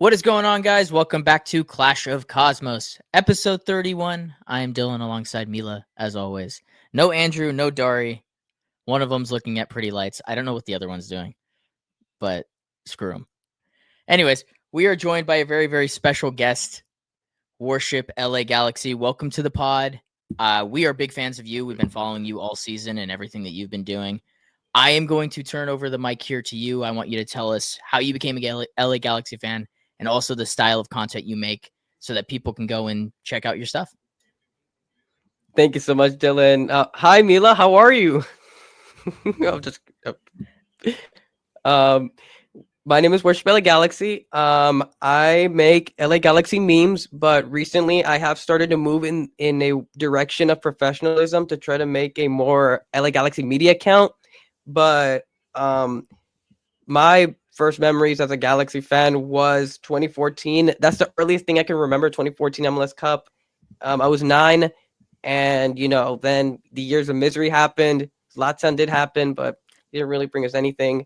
What is going on, guys? Welcome back to Clash of Cosmos, episode 31. I am Dylan alongside Mila, as always. No Andrew, no Dari. One of them's looking at pretty lights. I don't know what the other one's doing, but screw him. Anyways, we are joined by a very, very special guest, WorshipLAGalaxy. Welcome to the pod. We are big fans of you. We've been following you all season and everything that you've been doing. I am going to turn over the mic here to you. I want you to tell us how you became a LA Galaxy fan and also the style of content you make so that people can go and check out your stuff. Thank you so much, Dylan. Hi, Mila. How are you? I'm just. My name is WorshipLAGalaxy. I make LA Galaxy memes, but recently I have started to move in a direction of professionalism to try to make a more LA Galaxy media account. But my first memories as a Galaxy fan was 2014. That's the earliest thing I can remember. 2014 MLS Cup. I was 9. And, then the years of misery happened. Zlatan did happen, but it didn't really bring us anything.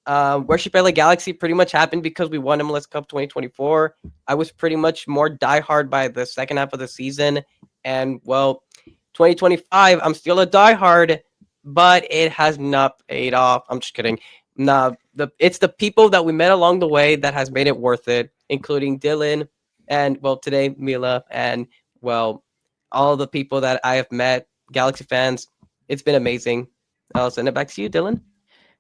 WorshipLAGalaxy pretty much happened because we won MLS Cup 2024. I was pretty much more diehard by the second half of the season. And, 2025, I'm still a diehard, but it has not paid off. I'm just kidding. Nah, it's the people that we met along the way that has made it worth it, including Dylan and, today, Mila, and, all the people that I have met, Galaxy fans. It's been amazing. I'll send it back to you, Dylan.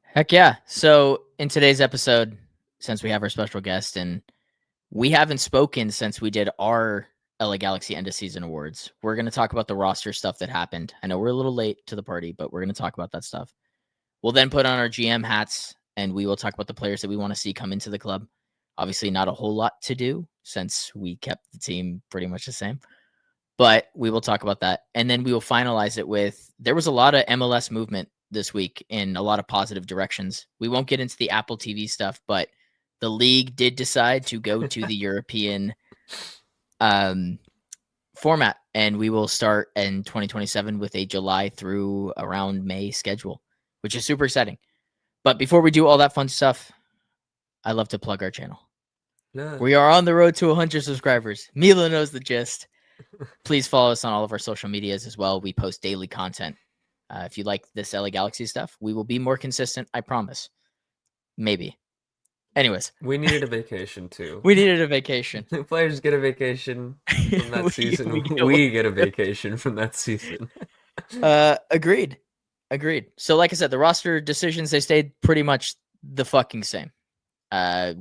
Heck yeah. So in today's episode, since we have our special guest and we haven't spoken since we did our LA Galaxy end of season awards, we're going to talk about the roster stuff that happened. I know we're a little late to the party, but we're going to talk about that stuff. We'll then put on our GM hats and we will talk about the players that we want to see come into the club. Obviously, not a whole lot to do since we kept the team pretty much the same. But we will talk about that. And then we will finalize it with, there was a lot of MLS movement this week in a lot of positive directions. We won't get into the Apple TV stuff, but the league did decide to go to the European format. And we will start in 2027 with a July through around May schedule, which is super exciting. But before we do all that fun stuff, I love to plug our channel. Yeah. We are on the road to 100 subscribers. Mila knows the gist. Please follow us on all of our social medias as well. We post daily content. If you like this LA Galaxy stuff, we will be more consistent. I promise. Maybe. Anyways. We needed a vacation too. We needed a vacation. The players get a vacation from that season. We get a vacation from that season. Agreed. So like I said, the roster decisions, they stayed pretty much the fucking same.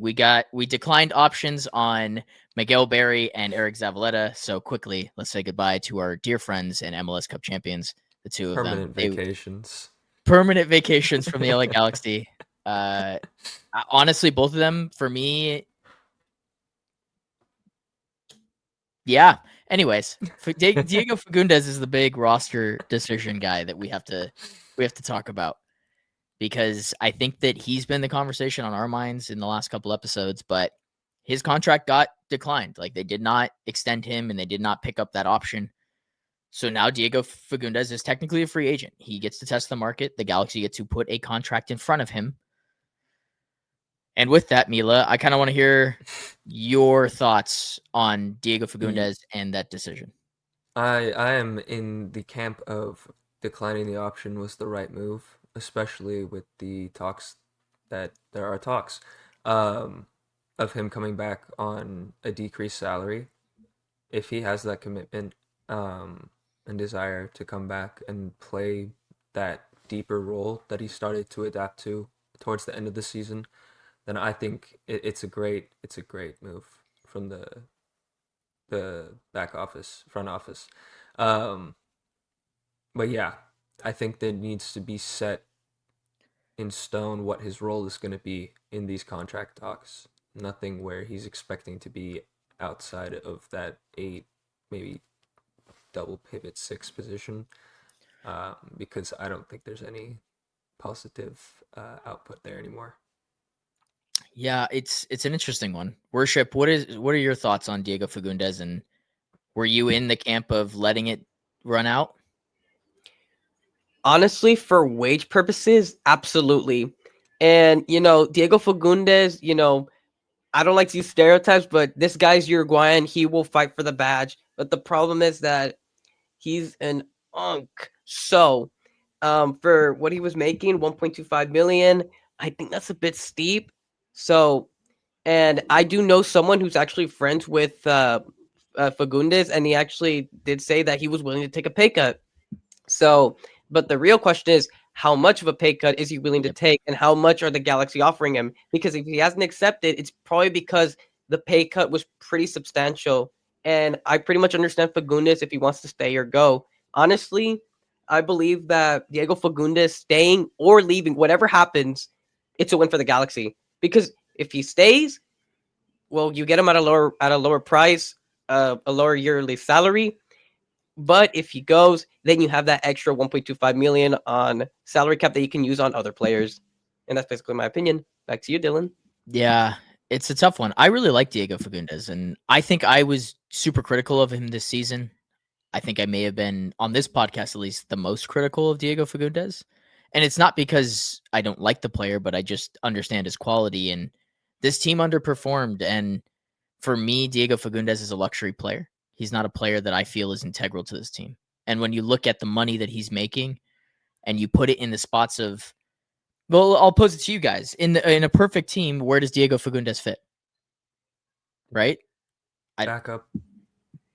We declined options on Miguel Berry and Eric Zavaleta. So quickly, let's say goodbye to our dear friends and MLS Cup champions, the two of them. Permanent vacations from the LA Galaxy. Honestly, both of them, for me, yeah. Anyways, Diego Fagundez is the big roster decision guy that we have to talk about. Because I think that he's been the conversation on our minds in the last couple episodes, but his contract got declined. Like, they did not extend him and they did not pick up that option. So now Diego Fagundez is technically a free agent. He gets to test the market. The Galaxy get to put a contract in front of him. And with that, Mila, I kind of want to hear your thoughts on Diego Fagundez and that decision. I am in the camp of declining the option was the right move, especially with the talks that there are talks of him coming back on a decreased salary. If he has that commitment and desire to come back and play that deeper role that he started to adapt to towards the end of the season, then I think it's a great move from the front office. But yeah, I think there needs to be set in stone what his role is going to be in these contract talks. Nothing where he's expecting to be outside of that 8, maybe double pivot 6 position, because I don't think there's any positive output there anymore. Yeah, it's an interesting one. Worship, what are your thoughts on Diego Fagundez, and were you in the camp of letting it run out? Honestly, for wage purposes, absolutely. And, Diego Fagundez, I don't like to use stereotypes, but this guy's Uruguayan. He will fight for the badge. But the problem is that he's an unk. So, for what he was making, 1.25 million, I think that's a bit steep. So, and I do know someone who's actually friends with Fagundes, and he actually did say that he was willing to take a pay cut. So, but the real question is, how much of a pay cut is he willing to Yep. take, and how much are the Galaxy offering him? Because if he hasn't accepted, it's probably because the pay cut was pretty substantial. And I pretty much understand Fagundes if he wants to stay or go. Honestly, I believe that Diego Fagundes staying or leaving, whatever happens, it's a win for the Galaxy. Because if he stays, well, you get him at a lower price, a lower yearly salary. But if he goes, then you have that extra 1.25 million on salary cap that you can use on other players. And that's basically my opinion. Back to you, Dylan. Yeah, it's a tough one. I really like Diego Fagundes, and I think I was super critical of him this season. I think I may have been, on this podcast at least, the most critical of Diego Fagundes. And it's not because I don't like the player, but I just understand his quality. And this team underperformed. And for me, Diego Fagundes is a luxury player. He's not a player that I feel is integral to this team. And when you look at the money that he's making and you put it in the spots of, well, I'll pose it to you guys. In a perfect team, where does Diego Fagundes fit? Right? Backup.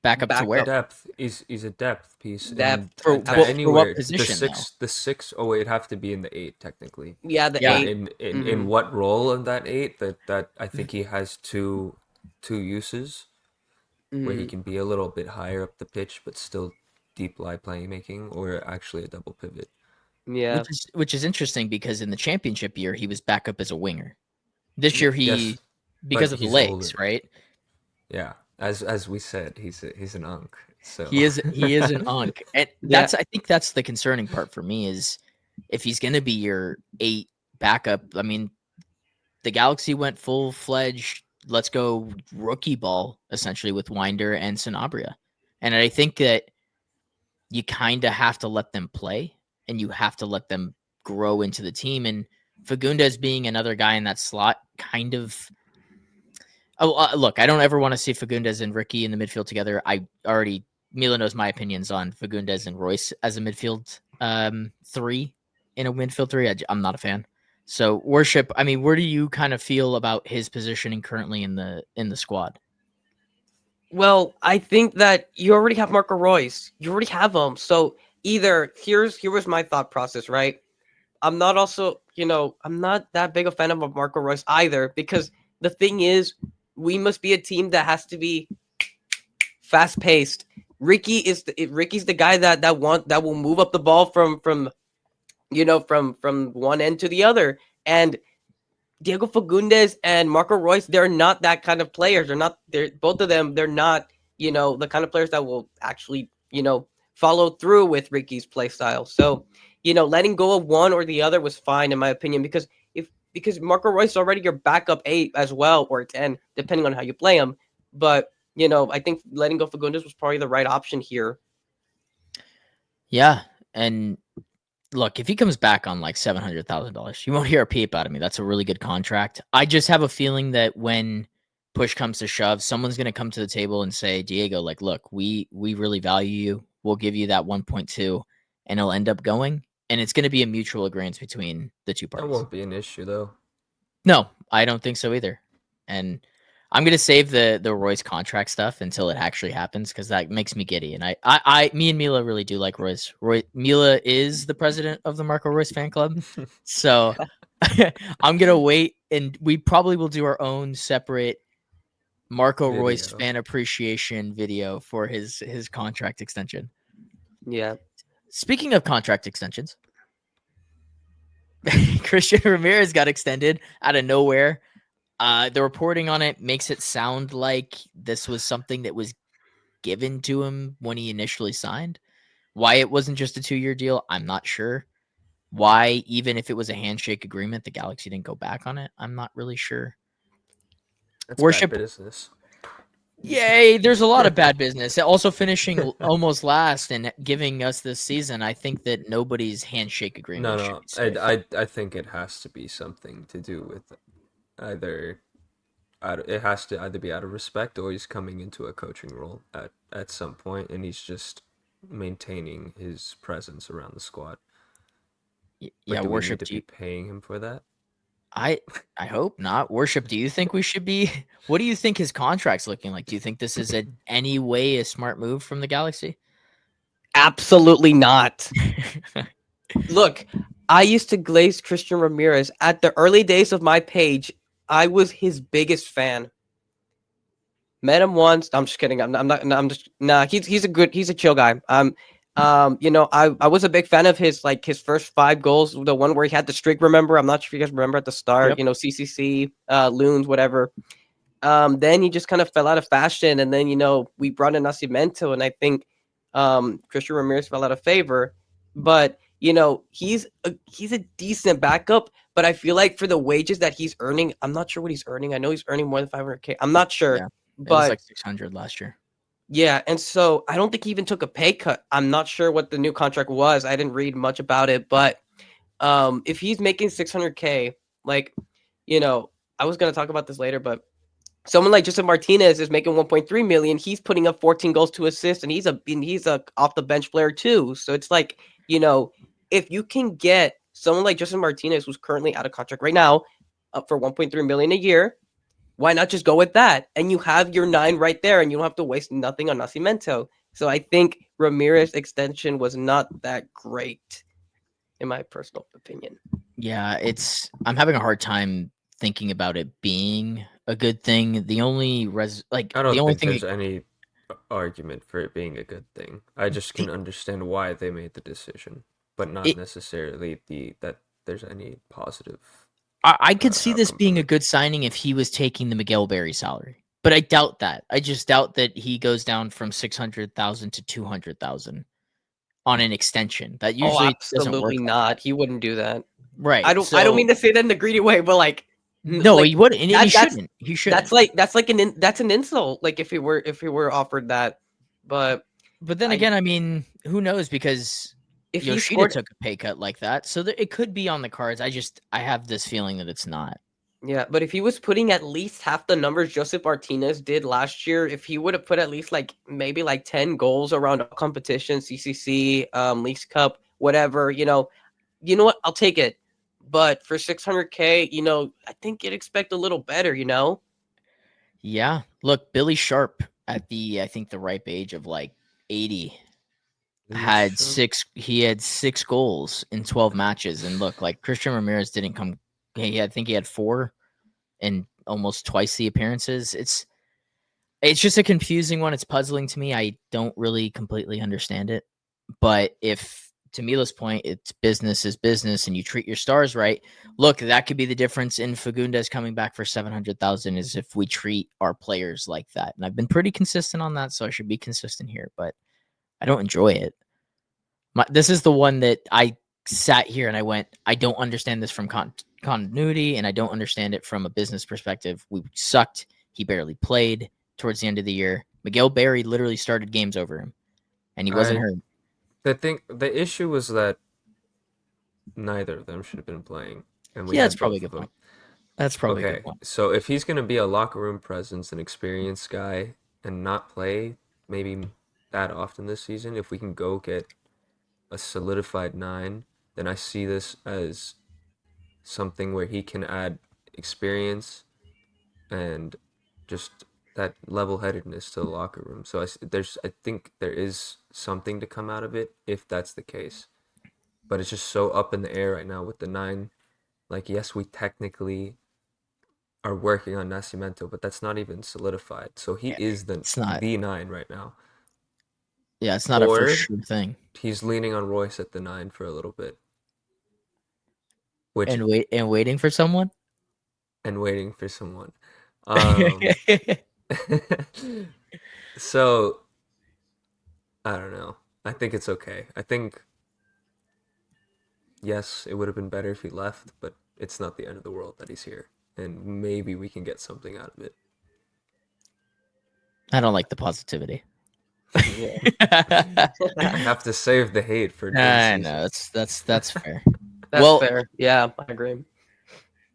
Back up to where? Depth. He's a depth piece. Depth. And For, to what, for anywhere. what position, though? The six. Oh, it'd have to be in the 8, technically. Yeah, the Yeah. But 8. in what role in that 8? That I think he has two uses where he can be a little bit higher up the pitch, but still deep lie playmaking, or actually a double pivot. Yeah. Which is interesting because in the championship year he was back up as a winger. This year Yes, because but of the he's legs, older. right? Yeah, as we said, he's an unk. So He is an unk, and Yeah. I think that's the concerning part for me is if he's going to be your 8 backup. I mean, the Galaxy went full fledged. Let's go rookie ball essentially with Winder and Sanabria, and I think that you kind of have to let them play and you have to let them grow into the team. And Fagundes being another guy in that slot kind of. Oh, look, I don't ever want to see Fagundes and Ricky in the midfield together. Mila knows my opinions on Fagundes and Royce as a midfield 3 in a midfield 3. I'm not a fan. So Worship, I mean, where do you kind of feel about his positioning currently in the squad? Well, I think that you already have Marco Royce. You already have him. So either here was my thought process, right? I'm not that big a fan of Marco Royce either, because the thing is, we must be a team that has to be fast paced. Ricky's the guy that will move up the ball from one end to the other. And Diego Fagundes and Marco Royce, they're not that kind of players. They're both of them. They're not, the kind of players that will actually, follow through with Ricky's play style. So, letting go of one or the other was fine in my opinion, because Marco Royce is already your backup 8 as well, or 10, depending on how you play him. But, I think letting go Fagundes was probably the right option here. Yeah. And look, if he comes back on like $700,000, you won't hear a peep out of me. That's a really good contract. I just have a feeling that when push comes to shove, someone's going to come to the table and say, Diego, like, look, we really value you. We'll give you that 1.2, and it'll end up going. And it's going to be a mutual agreement between the two that parties. won't be an issue though. No, I don't think so either. And I'm gonna save the Royce contract stuff until it actually happens because that makes me giddy. And me and Mila really do like Royce. Mila is the president of the Marco Royce fan club, so I'm gonna wait, and we probably will do our own separate Marco Royce Video. fan appreciation video for his contract extension. Yeah. Speaking of contract extensions, Christian Ramirez got extended out of nowhere. The reporting on it makes it sound like this was something that was given to him when he initially signed. Why it wasn't just a 2-year deal, I'm not sure. Why, even if it was a handshake agreement, the Galaxy didn't go back on it, I'm not really sure. That's Worship. bad business. Yay, there's a lot of bad business. Also finishing almost last and giving us this season, I think that nobody's handshake agreement should be safe. I think it has to be something to do with either it has to either be out of respect or he's coming into a coaching role at some point, and he's just maintaining his presence around the squad. But Yeah, do we need Worship. to be paying him for that? I hope not. Worship. Do you think we should be? What do you think his contract's looking like? Do you think this is a any way a smart move from the Galaxy? Absolutely not. Look, I used to glaze Christian Ramirez at the early days of my page. I was his biggest fan. Met him once. I'm just kidding. I'm not. No, I'm just nah. He's a chill guy. I was a big fan of his his first 5 goals. The one where he had the streak. Remember? I'm not sure if you guys remember at the start. Yep. CCC, loons, whatever. Then he just kind of fell out of fashion, and then we brought in Nascimento, and I think Christian Ramirez fell out of favor. But he's a decent backup. But I feel like for the wages that he's earning, I'm not sure what he's earning. I know he's earning more than 500K. I'm not sure. Yeah, it was But like 600 last year. yeah, and so I don't think he even took a pay cut. I'm not sure what the new contract was. I didn't read much about it, but if he's making 600K, I was gonna talk about this later, but someone like Justin Martinez is making 1.3 million. He's putting up 14 goals to assist, and he's a off the bench player too. So it's like, if you can get someone like Justin Martinez, who's currently out of contract right now, up for 1.3 million a year, why not just go with that? And you have your 9 right there, and you don't have to waste nothing on Nascimento. So I think Ramirez extension was not that great, in my personal opinion. Yeah, I'm having a hard time thinking about it being a good thing. The only I the don't only think thing there's any argument for it being a good thing. I just can the- understand why they made the decision, but not it, necessarily that there's any positive I could see this outcome from being a it. good signing if he was taking the Miguel Berry salary, but I doubt that. I just doubt that he goes down from 600,000 to 200,000 on an extension. That Oh, usually doesn't work absolutely like not. that. He wouldn't do that. I Right. don't mean So to say that in a greedy way, but no, he wouldn't, and he that shouldn't. He shouldn't. that's an insult. Like if he were offered that, but But then I again, I mean, who knows? Because if he Yoshida scored, took a pay cut like that, so it could be on the cards. I have this feeling that it's not. yeah, but if he was putting at least half the numbers Joseph Martinez did last year, if he would have put at least maybe 10 goals around all competitions, CCC, Leagues Cup, whatever, you know what? I'll take it. But for 600K, I think you'd expect a little better. Yeah. Look, Billy Sharp at I think the ripe age of 80 he had 6 goals in 12 matches. And look, Christian Ramirez didn't come. I think he had 4 in almost twice the appearances. It's just a confusing one. It's puzzling to me. I don't really completely understand it. But if, to Mila's point, it's business is business and you treat your stars right, look, that could be the difference in Fagundes coming back for 700,000 is if we treat our players like that. And I've been pretty consistent on that, so I should be consistent here, but I don't enjoy it. This is the one that I sat here and I went, I don't understand this from continuity, and I don't understand it from a business perspective. We sucked. He barely played towards the end of the year. Miguel Berry literally started games over him, and he wasn't hurt. The issue was that neither of them should have been playing, and we Yeah, that's had probably a both of good them. point. That's probably a Okay, good point. so if he's gonna be a locker room presence, an experienced guy, and not play maybe that often this season, if we can go get a solidified 9, then I see this as something where he can add experience and just that level-headedness to the locker room. So I think there is something to come out of it if that's the case. But it's just so up in the air right now with the 9. Like, yes, we technically are working on Nascimento, but that's not even solidified. So he is It's not. the 9 right now. Yeah, it's not a for Or sure thing. he's leaning on Royce at the 9 for a little bit. Which And waiting for someone. and waiting for someone. So I don't know. I think it's okay. I think yes, it would have been better if he left, but it's not the end of the world that he's here, and maybe we can get something out of it. I don't like the positivity. I have to save the hate for I mid-season. know that's fair. That's Well, fair. Yeah, I agree.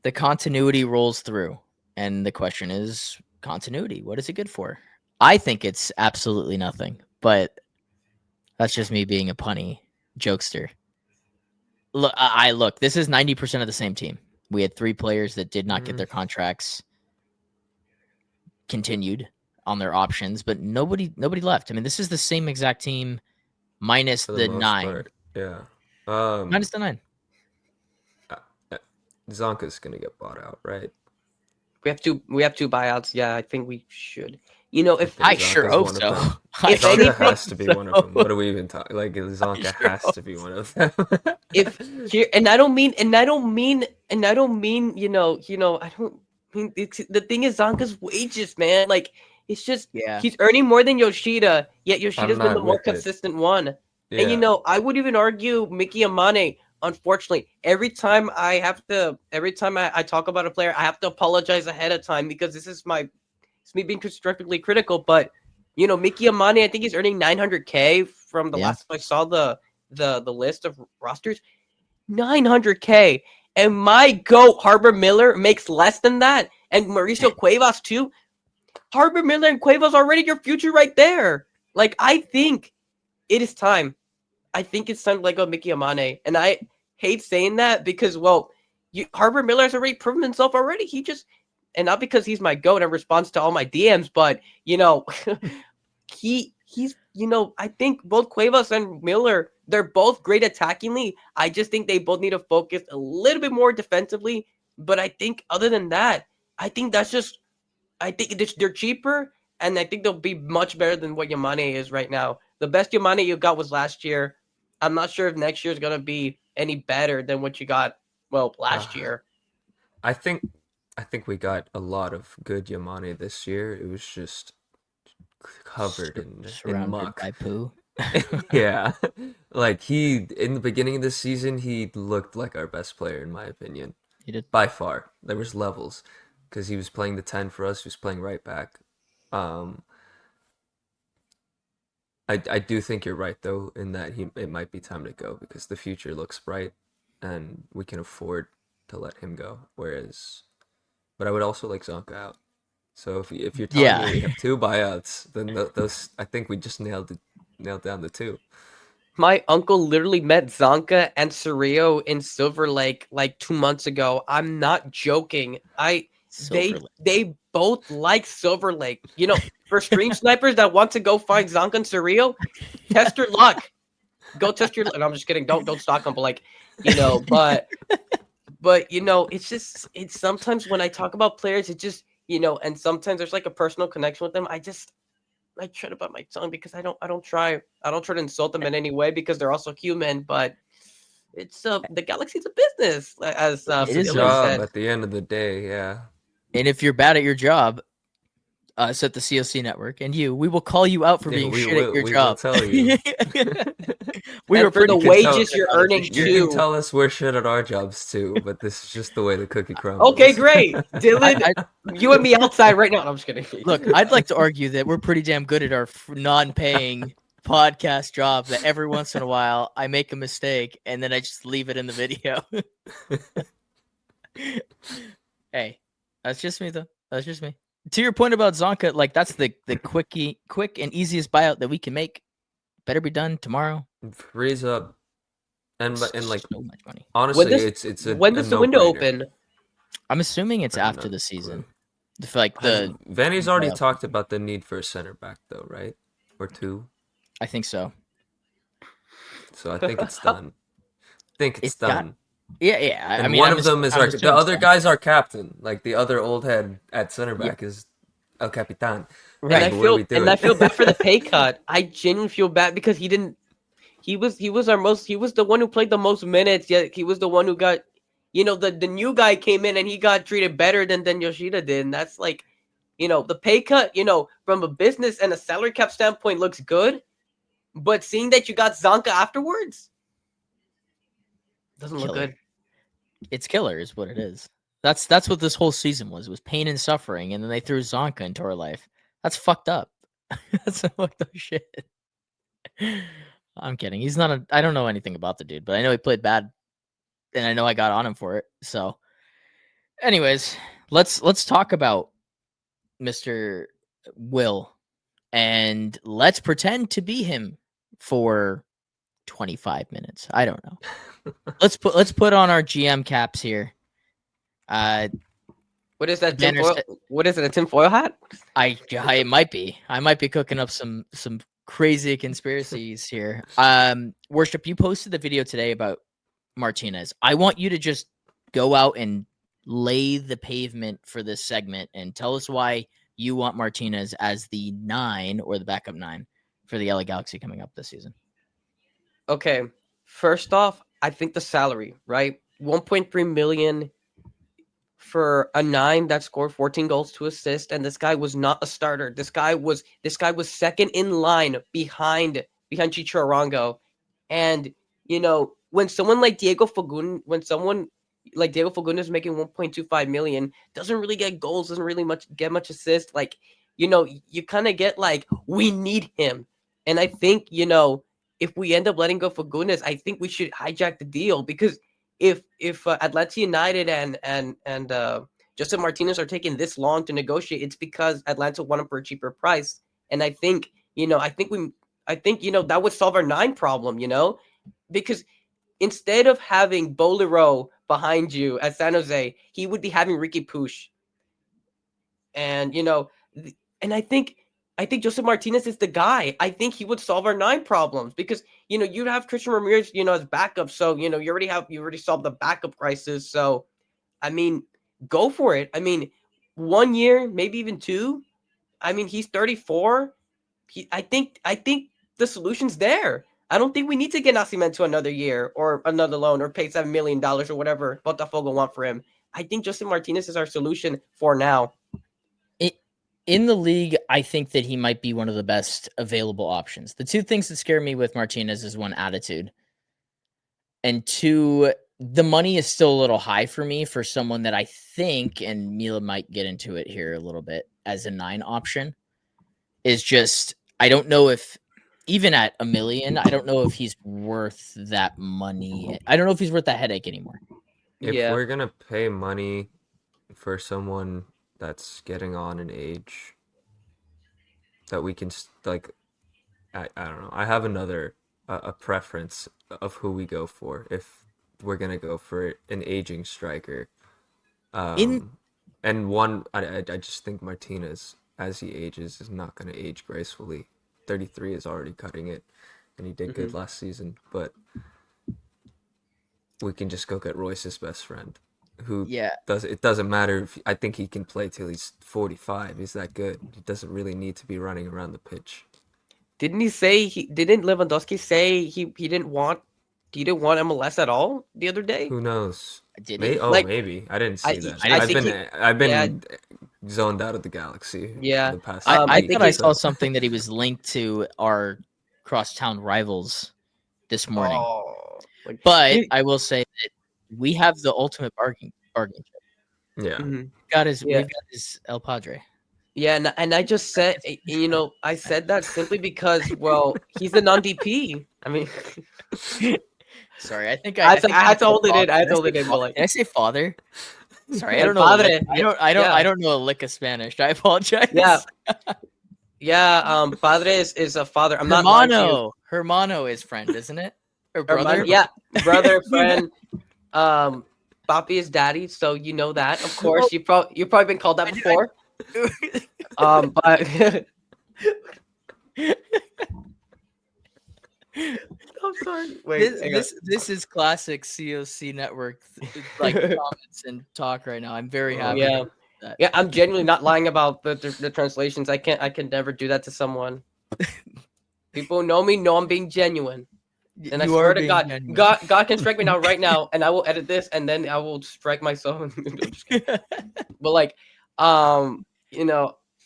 the continuity rolls through. And the question is continuity. What is it good for? I think it's absolutely nothing, but that's just me being a punny jokester. Look, this is 90% of the same team. We had 3 players that did not get their contracts continued on their options, but nobody left. I mean, this is the same exact team minus for the the most 9. part. Yeah. Minus the 9. Zonka's gonna get bought out, right? We have two buyouts. Yeah, I think we should. You know, if think I sure Zonka's hope one of so. them. I If sure Zonka anything- has to be one of them. What are we even talking? Like Zonka sure has to be one of them. if here, and I don't mean, I don't mean, I don't mean the thing is Zonka's wages, man. Like it's just Yeah. he's earning more than Yoshida, yet Yoshida's been not the more with it. consistent one. Yeah. And I would even argue Mickey Amane. Unfortunately, every time I talk about a player, I have to apologize ahead of time because it's me being constructively critical. But Mickey Amane, I think he's earning 900K from the Yeah. last time I saw the list of rosters. 900K, and my goat Harbor Miller makes less than that, and Mauricio Cuevas too. Harbor Miller and Cuevas already your future right there. Like I think it is time. I think it's time to let go of Mickey Amane, and I hate saying that because Harbor Miller has already proven himself already. And not because he's my goat in response to all my DMs, but he's I think both Cuevas and Miller, they're both great attackingly. I just think they both need to focus a little bit more defensively. But I think other than that, I think they're cheaper, and I think they'll be much better than what Yamane is right now. The best Yamane you got was last year. I'm not sure if next year is gonna be any better than what you got last year. I think we got a lot of good Yamane this year. It was just covered in Surrounded muck. by poo. Yeah. Like in the beginning of the season, he looked like our best player in my opinion. He did. By far. There was levels because he was playing the 10 for us, he was playing right back. I do think you're right though in that it might be time to go because the future looks bright and we can afford to let him go. But I would also like Zonka out. So if you're telling me we have 2 buyouts, then those I think we just nailed down the 2. My uncle literally met Zonka and Cerrillo in Silver Lake like 2 months ago. I'm not joking. They both like Silver Lake. For stream snipers that want to go find Zonka and Cerrillo, test your luck. Go test your luck. No, I'm just kidding. Don't stalk them, but it's sometimes when I talk about players, it just and sometimes there's like a personal connection with them. I try to bite my tongue because I don't try to insult them in any way because they're also human. But it's the Galaxy's a business, as It is It's a Dylan job said. at the end of the day, yeah. And if you're bad at your job, us at the C.O.C network and we will call you out for being shit at your job. We will tell you. We And were for pretty the good wages about you're it earning this You year. can too. tell us we're shit at our jobs too, but this is just the way the cookie crumbles. Okay, great, Dylan. You and me outside right now. No, I'm just kidding. Look, I'd like to argue that we're pretty damn good at our non-paying podcast job. That every once in a while I make a mistake and then I just leave it in the video. Hey, that's just me though. That's just me. To your point about Zonka, like that's the quick and easiest buyout that we can make. Better be done tomorrow. Freeze up, and like So much money. honestly, When does the window open? I'm assuming it's I have after no the season. clue. Like Vanny's already playoff talked season. about the need for a center back though, right? Or 2. I think so. So I think it's done. It's done. Yeah. And I mean, one of them is I'm the assuming other so. guy's our captain. Like the other old head at center back is El Capitan. Right. And I feel bad for the pay cut. I genuinely feel bad because he didn't. He was the one who played the most minutes. Yet he was the one who got, the new guy came in and he got treated better than Yoshida did. And that's like, the pay cut, from a business and a salary cap standpoint looks good, but seeing that you got Zonka afterwards doesn't look Killer. good. It's killer is what it is. That's what this whole season was pain and suffering, and then they threw Zonka into our life. That's fucked up. That's some fucked up shit. I'm kidding. He's not I don't know anything about the dude, but I know he played bad, and I know I got on him for it. So, anyways, let's talk about Mr. Will, and let's pretend to be him for 25 minutes. I don't know. Let's put on our GM caps here. What is that? Banner Tinfoil? What is it? A tinfoil hat? I might be. I might be cooking up some crazy conspiracies here. Worship, you posted the video today about Martinez. I want you to just go out and lay the pavement for this segment and tell us why you want Martinez as the 9 or the backup 9 for the LA Galaxy coming up this season. Okay. First off, I think the salary, right? 1.3 million for a 9 that scored 14 goals, 2 assists, and this guy was not a starter. This guy was second in line behind Chicho Arango. And when someone like Diego Fagun is making 1.25 million, doesn't really get goals, doesn't really get much assist, like, you kind of get like, we need him. And I think, if we end up letting go Fagundes, I think we should hijack the deal, because if Atlanta United and Justin Martinez are taking this long to negotiate, it's because Atlanta want him for a cheaper price. And I think that would solve our 9 problem, because instead of having Bolero behind you at San Jose, he would be having Ricky Push. And and I think Joseph Martinez is the guy. I think he would solve our 9 problems, because you'd have Christian Ramirez, as backup. So you already solved the backup crisis. So I mean, go for it. I mean, 1 year, maybe even 2. I mean, he's 34. I think the solution's there. I don't think we need to get Nascimento another year or another loan or pay $7 million or whatever Botafogo want for him. I think Justin Martinez is our solution for now. In the league, I think that he might be one of the best available options. The 2 things that scare me with Martinez is 1, attitude, and 2, the money is still a little high for me for someone that I think, and Mila might get into it here a little bit, as a 9 option, is just, I don't know if, even at $1 million, I don't know if he's worth that money. I don't know if he's worth that headache anymore. If we're going to pay money for someone that's getting on in age, that we can, like, I don't know. I have a preference of who we go for if we're going to go for an aging striker. And one, I just think Martinez, as he ages, is not going to age gracefully. 33 is already cutting it, and he did good last season. But we can just go get Royce's best friend, who it doesn't matter if, I think he can play till he's 45. He's that good. He doesn't really need to be running around the pitch. Didn't Lewandowski say he didn't want MLS at all the other day? Who knows? Did he? Maybe. I didn't see that. I've been zoned out of the Galaxy for the past I week. thought I saw something that he was linked to our crosstown rivals this morning. But I will say that we have the ultimate bargain chip. Yeah. We've got his El Padre. Yeah, and I just said, I said that simply because, well, he's the non-DP. I mean, sorry, I think I had to hold it in. But like, did I say father? Sorry, I don't know. Padre. I don't know a lick of Spanish. I apologize. Yeah. Padre is a father. I'm not lying to you. Hermano is friend, isn't it? Or brother? Yeah, brother, friend. Papi is daddy, so you know that. Of course, you've probably been called that before. But I'm sorry. Wait, this is classic C.O.C. network, like comments and talk right now. I'm very happy. Yeah, I'm genuinely not lying about the translations. I can never do that to someone. People who know me know I'm being genuine. And I swear to God, God can strike me now, right now, and I will edit this, and then I will strike myself. But like, and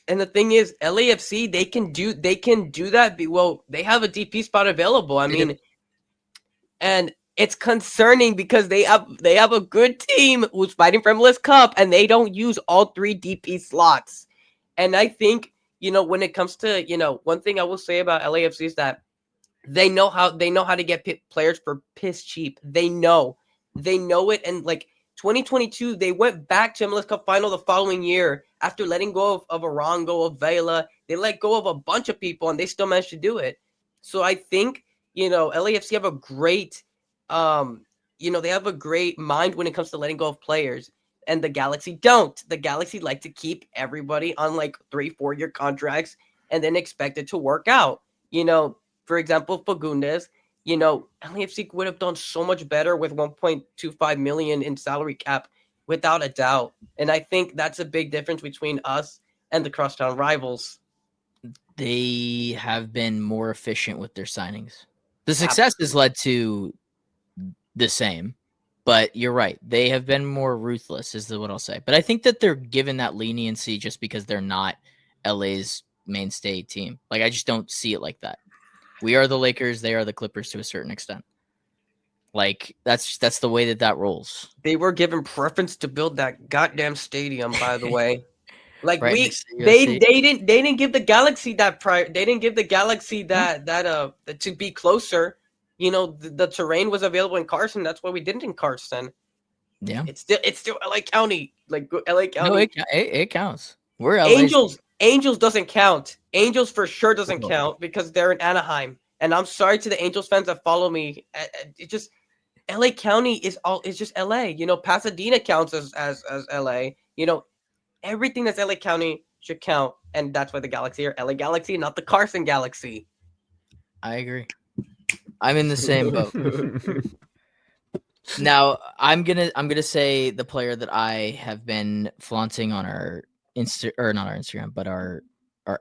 the thing is, LAFC, they can do that. Well, they have a DP spot available. I mean, and it's concerning because they have a good team who's fighting for MLS Cup, and they don't use all 3 DP slots. And I think, when it comes to, one thing I will say about LAFC is that they know how to get players for piss cheap. They know it, and like, 2022, they went back to MLS Cup final the following year after letting go of Arango, of Vela. They let go of a bunch of people, and they still managed to do it. So I think, LAFC have a great, they have a great mind when it comes to letting go of players. And the Galaxy don't. The Galaxy like to keep everybody on like 3-4 year contracts and then expect it to work out. For example, Fagundes, LAFC would have done so much better with 1.25 million in salary cap, without a doubt. And I think that's a big difference between us and the crosstown rivals. They have been more efficient with their signings. The success has led to the same, but you're right. They have been more ruthless, is what I'll say. But I think that they're given that leniency just because they're not LA's mainstay team. Like, I just don't see it like that. We are the Lakers. They are the Clippers to a certain extent. Like, that's the way that rolls. They were given preference to build that goddamn stadium, by the way. Like, right, they didn't give the Galaxy that they didn't give the Galaxy that to be closer. The terrain was available in Carson. That's why we didn't in Carson. Yeah, it's still LA County. Like, LA County. No, it counts. We're LA. Angels doesn't count. Angels for sure doesn't count because they're in Anaheim. And I'm sorry to the Angels fans that follow me. It just LA County is just LA. Pasadena counts as LA. Everything that's LA County should count, and that's why the Galaxy are LA Galaxy, not the Carson Galaxy. I agree. I'm in the same boat. Now, I'm gonna say the player that I have been flaunting on our not our Instagram, but our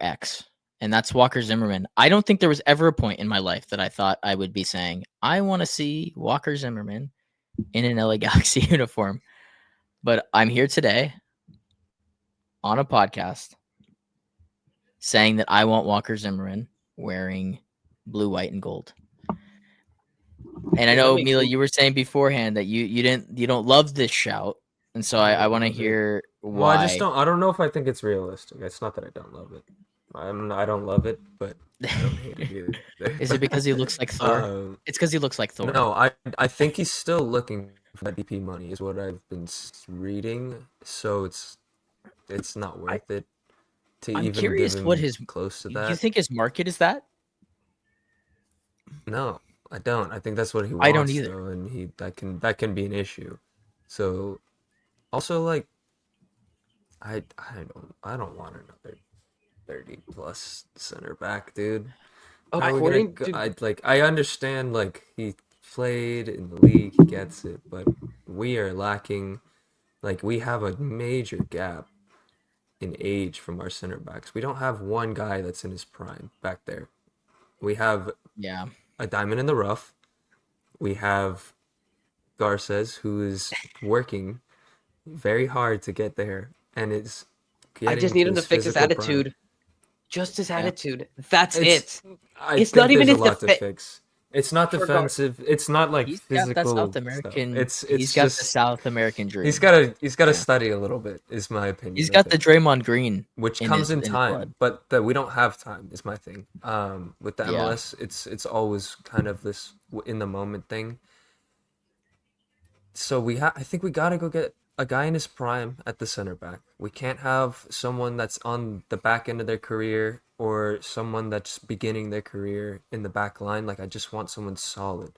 X, and that's Walker Zimmerman. I don't think there was ever a point in my life that I thought I would be saying I want to see Walker Zimmerman in an LA Galaxy uniform, but I'm here today on a podcast saying that I want Walker Zimmerman wearing blue, white, and gold. And I know, Mila, you were saying beforehand that you don't love this shout, and so I want to hear why. Well, I don't know if I think it's realistic. It's not that I don't love it. I don't love it, but I don't hate it either. Is it because he looks like Thor? It's because he looks like Thor. No, I think he's still looking for that DP money, is what I've been reading. So it's not worth it to I'm even curious give him what his close to that. You think his market is that? No, I don't. I think that's what he wants. I don't either. Though, and that can be an issue. So, also, like, I don't want another 30+ center back, dude. I understand, like, he played in the league, he gets it, but we are lacking. Like, we have a major gap in age from our center backs. We don't have one guy that's in his prime back there. We have a diamond in the rough. We have Garces, who is working very hard to get there, and is I just need him to fix his attitude. Prime. Just his attitude. That's it. It's not even his to fix. It's not defensive. It's not like he's physical. Got that South American. Stuff. He's got the South American dream. He's got to study a little bit. Is my opinion. He's got the Draymond Green, which comes in time, but that we don't have time is my thing. With the MLS, it's always kind of this in the moment thing. So I think we got to go get a guy in his prime at the center back. We can't have someone that's on the back end of their career or someone that's beginning their career in the back line. Like, I just want someone solid.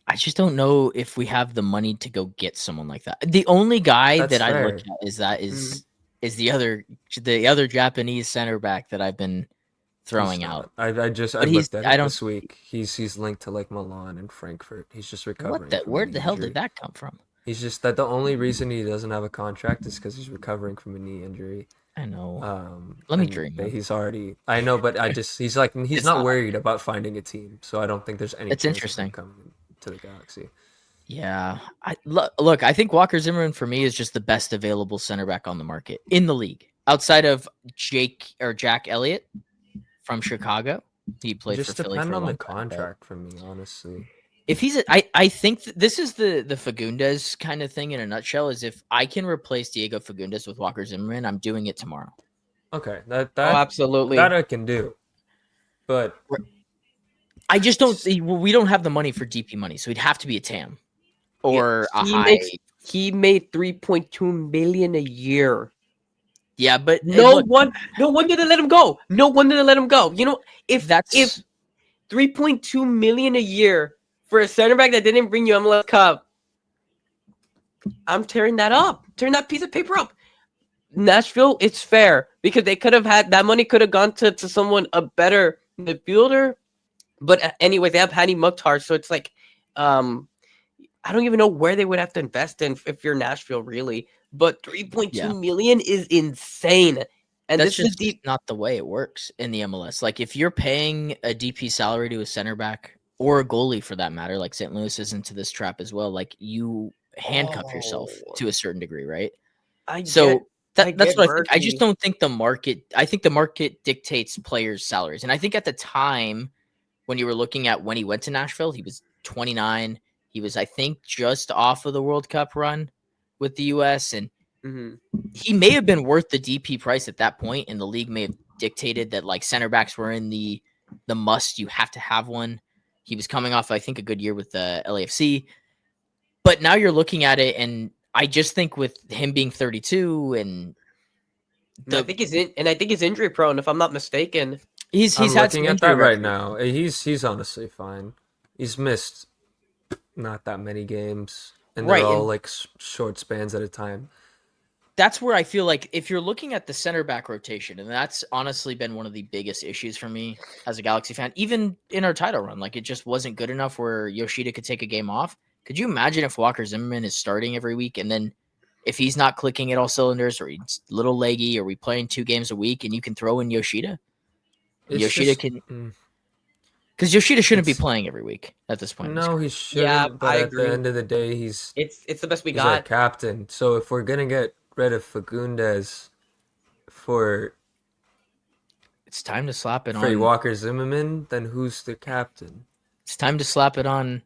I just don't know if we have the money to go get someone like that. The only guy that I look at is the other Japanese center back that I've been throwing out. I looked at it this week. He's linked to like Milan and Frankfurt. He's just recovering. Where the hell did that come from? He's just that the only reason he doesn't have a contract is because he's recovering from a knee injury. I know. Let me dream. He's already. I know, but he's not worried about finding a team, so I don't think there's any. It's interesting coming to the Galaxy. Yeah, look. I think Walker Zimmerman for me is just the best available center back on the market in the league, outside of Jack Elliott from Chicago. He played for Philly. Just depend on the contract for me, honestly. If he's, I think this is the Fagundes kind of thing in a nutshell. Is if I can replace Diego Fagundes with Walker Zimmerman, I'm doing it tomorrow. Okay, that absolutely that I can do, but I just don't. We don't have the money for DP money, so it'd have to be a TAM. or a he high. makes he made 3.2 million a year. Yeah, but No look, wonder they let him go. No wonder they let him go. You know, if that's 3.2 million a year for a center back that didn't bring you MLS Cup, I'm tearing that up. Tearing that piece of paper up. Nashville, it's fair because they could have had that money could have gone to someone a better midfielder. But anyway, they have Hani Mukhtar, so it's like, I don't even know where they would have to invest in if you're Nashville, really. But 3.2 yeah. million is insane, and That's this is a just deep. not the way it works in the MLS. Like if you're paying a DP salary to a center back or a goalie for that matter, like St. Louis is into this trap as well. Like you handcuff yourself Oh, to a certain degree, right? I So get, I that's get what I think. I just Berkey. don't think the market. I think the market dictates players' salaries, and I think at the time when you were looking at when he went to Nashville, he was 29. He was, I think, just off of the World Cup run with the U.S. and Mhm. he may have been worth the DP price at that point, and the league may have dictated that like center backs were in the must. You have to have one. He was coming off, I think, a good year with the LAFC, but now you're looking at it, and I just think with him being 32 and And I think he's injury prone, if I'm not mistaken. he's I'm had some looking at injury that right record. now. He's honestly fine. He's missed not that many games, and they're Right, all and like short spans at a time. that's where I feel like if you're looking at the center back rotation, and that's honestly been one of the biggest issues for me as a Galaxy fan, even in our title run, like it just wasn't good enough where Yoshida could take a game off. Could you imagine if Walker Zimmerman is starting every week and then if he's not clicking at all cylinders or he's a little leggy or we playing 2 games a week and you can throw in Yoshida? It's Yoshida just, can because Yoshida shouldn't be it's playing every week at this point in his no, career. he Yeah, shouldn't. But I at the agree. end of the day, he's It's the best we he's our got. captain. So if we're gonna get rid of Fagundes for It's time to slap it Freddie on. Walker Zimmerman, then who's the captain? It's time to slap it on.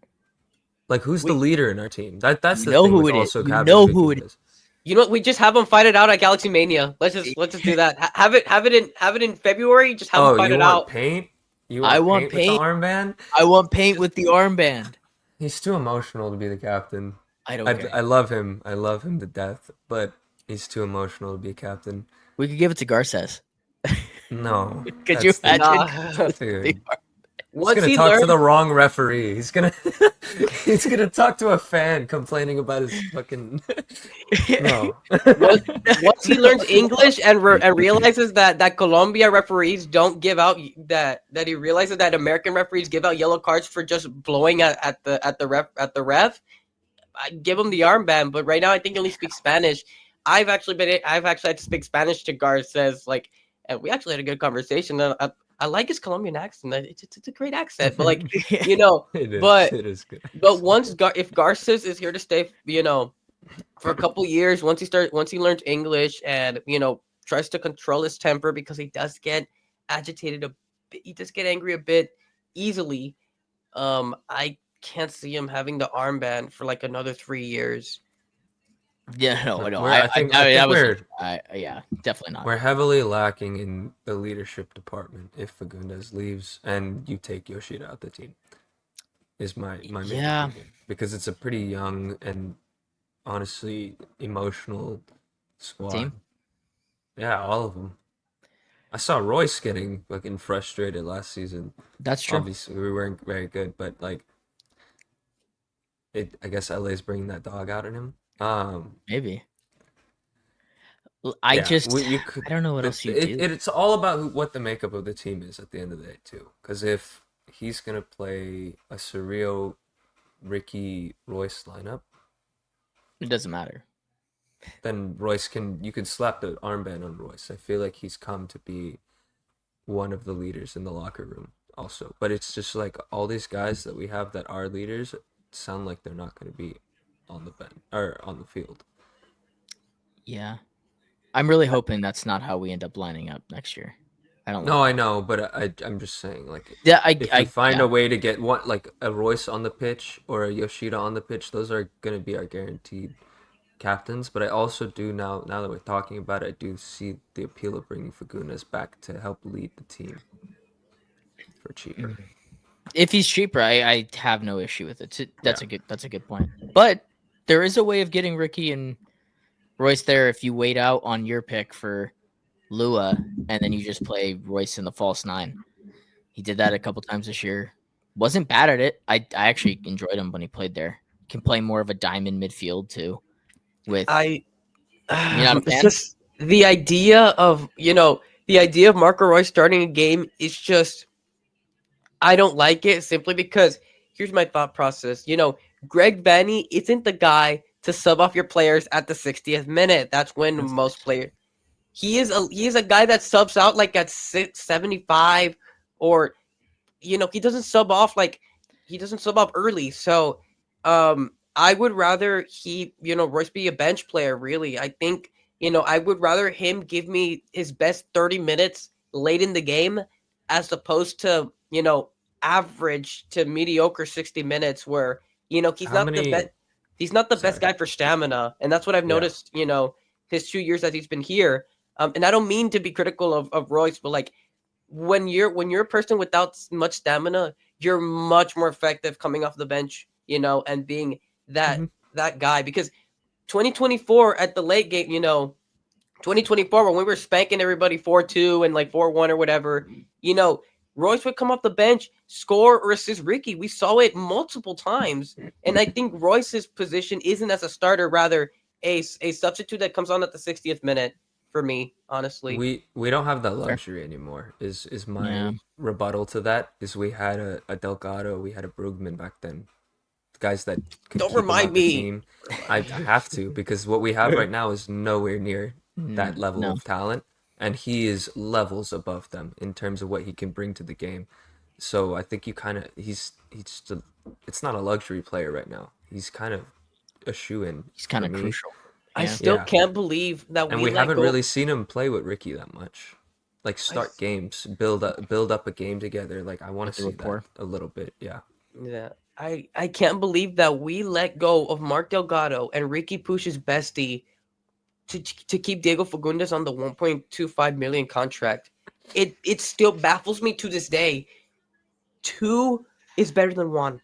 Like who's the We, leader in our team? That's You the know thing who with it is. also You having know who it Fagundes. you know what? We just have them fight it out at Galaxy Mania. Let's just do that. Have it in February. Just have them Oh, fight you it want out. paint? You I want want paint with the paint. armband? I want It's paint just with the armband. he's too emotional to be the captain. I don't I care. I love him. I love him to death, but he's too emotional to be a captain. We could give it to Garces. No, Could you that's the imagine? Nah. dude. He's Once gonna he talk to learns, the wrong referee. He's gonna he's gonna talk to a fan complaining about his fucking no. once once he No. learns English and realizes that Colombia referees don't give out that he realizes that American referees give out yellow cards for just blowing at the ref. I give him the armband, but right now I think he only speaks Spanish. I've actually had to speak Spanish to Garces, like, and we actually had a good conversation. I like his Colombian accent. It's a great accent, but like, you know, It is. but It is good. but if Garces is here to stay, for a couple years, once he learns English and tries to control his temper because he does get agitated a bit, he does get angry a bit easily. I can't see him having the armband for like another 3 years. Yeah, no, No, no. we're I I think was, yeah, definitely not. we're heavily lacking in the leadership department if Fagundes leaves and you take Yoshida out the team. Is my main Yeah, opinion because it's a pretty young and honestly emotional squad. team. Yeah, all of them. I saw Royce getting fucking frustrated last season. That's true. Obviously, we weren't very good, but like it, I guess LA's bringing that dog out in him. Maybe. Yeah, you could. I don't know what else you do. It's all about what the makeup of the team is at the end of the day too. Because if he's gonna play a surreal Ricky Royce lineup, It doesn't matter. then you could slap the armband on Royce. I feel like he's come to be one of the leaders in the locker room also. But it's just like all these guys that we have that are leaders sound like they're not going to be on the bench or on the field. Yeah, I'm really hoping that's not how we end up lining up next year. I don't. No, I know, but I'm just saying like Yeah, if we find yeah. a way to get one like a Royce on the pitch or a Yoshida on the pitch, those are going to be our guaranteed captains. But I also do now that we're talking about it, I do see the appeal of bringing Fagundes back to help lead the team for cheaper. If he's cheaper, I have no issue with it. That's Yeah. a good point. But there is a way of getting Ricky and Royce there if you wait out on your pick for Lua, and then you just play Royce in the false 9. He did that a couple times this year. Wasn't bad at it. I actually enjoyed him when he played there. Can play more of a diamond midfield too. With you're not a it's fan? just the idea of Marco Royce starting a game is just, I don't like it simply because here's my thought process. Greg Vanny isn't the guy to sub off your players at the 60th minute. That's when That's most players. He is a guy that subs out like at 75, or he doesn't sub off early. So I would rather Royce be a bench player, really. I think I would rather him give me his best 30 minutes late in the game as opposed to average to mediocre 60 minutes where he's How not the best. many? He's not the best Sorry. guy for stamina, and that's what I've Yeah. noticed his 2 years that he's been here. And I don't mean to be critical of Royce, but like when you're a person without much stamina, you're much more effective coming off the bench, and being that Mhm. that guy. Because 2024 at the late game, 2024 when we were spanking everybody 4-2 and like 4-1 or whatever, Royce would come off the bench, score or assist Ricky. We saw it multiple times, and I think Royce's position isn't as a starter, rather a substitute that comes on at the 60th minute. For me, honestly. We don't have that Fair. luxury anymore. Is my Yeah. rebuttal to that? Is we had a Delgado, we had a Brugman back then, guys that could Don't keep him remind on the me. team. I have to, because what we have right now is nowhere near that level No. of talent, and he is levels above them in terms of what he can bring to the game. So I think he's it's not a luxury player right now. He's kind of a shoe-in He's kind for of me. crucial. I Yeah. still Yeah. can't believe that And we we let haven't go. really seen him play with Ricky that much. Like start s- games, build up a game together. Like I want With to the see that rapport. a little bit. Yeah. Yeah, I can't believe that we let go of Mark Delgado and Ricky Push's bestie to keep Diego Fagundes on the 1.25 million contract. It still baffles me to this day. 2 is better than 1.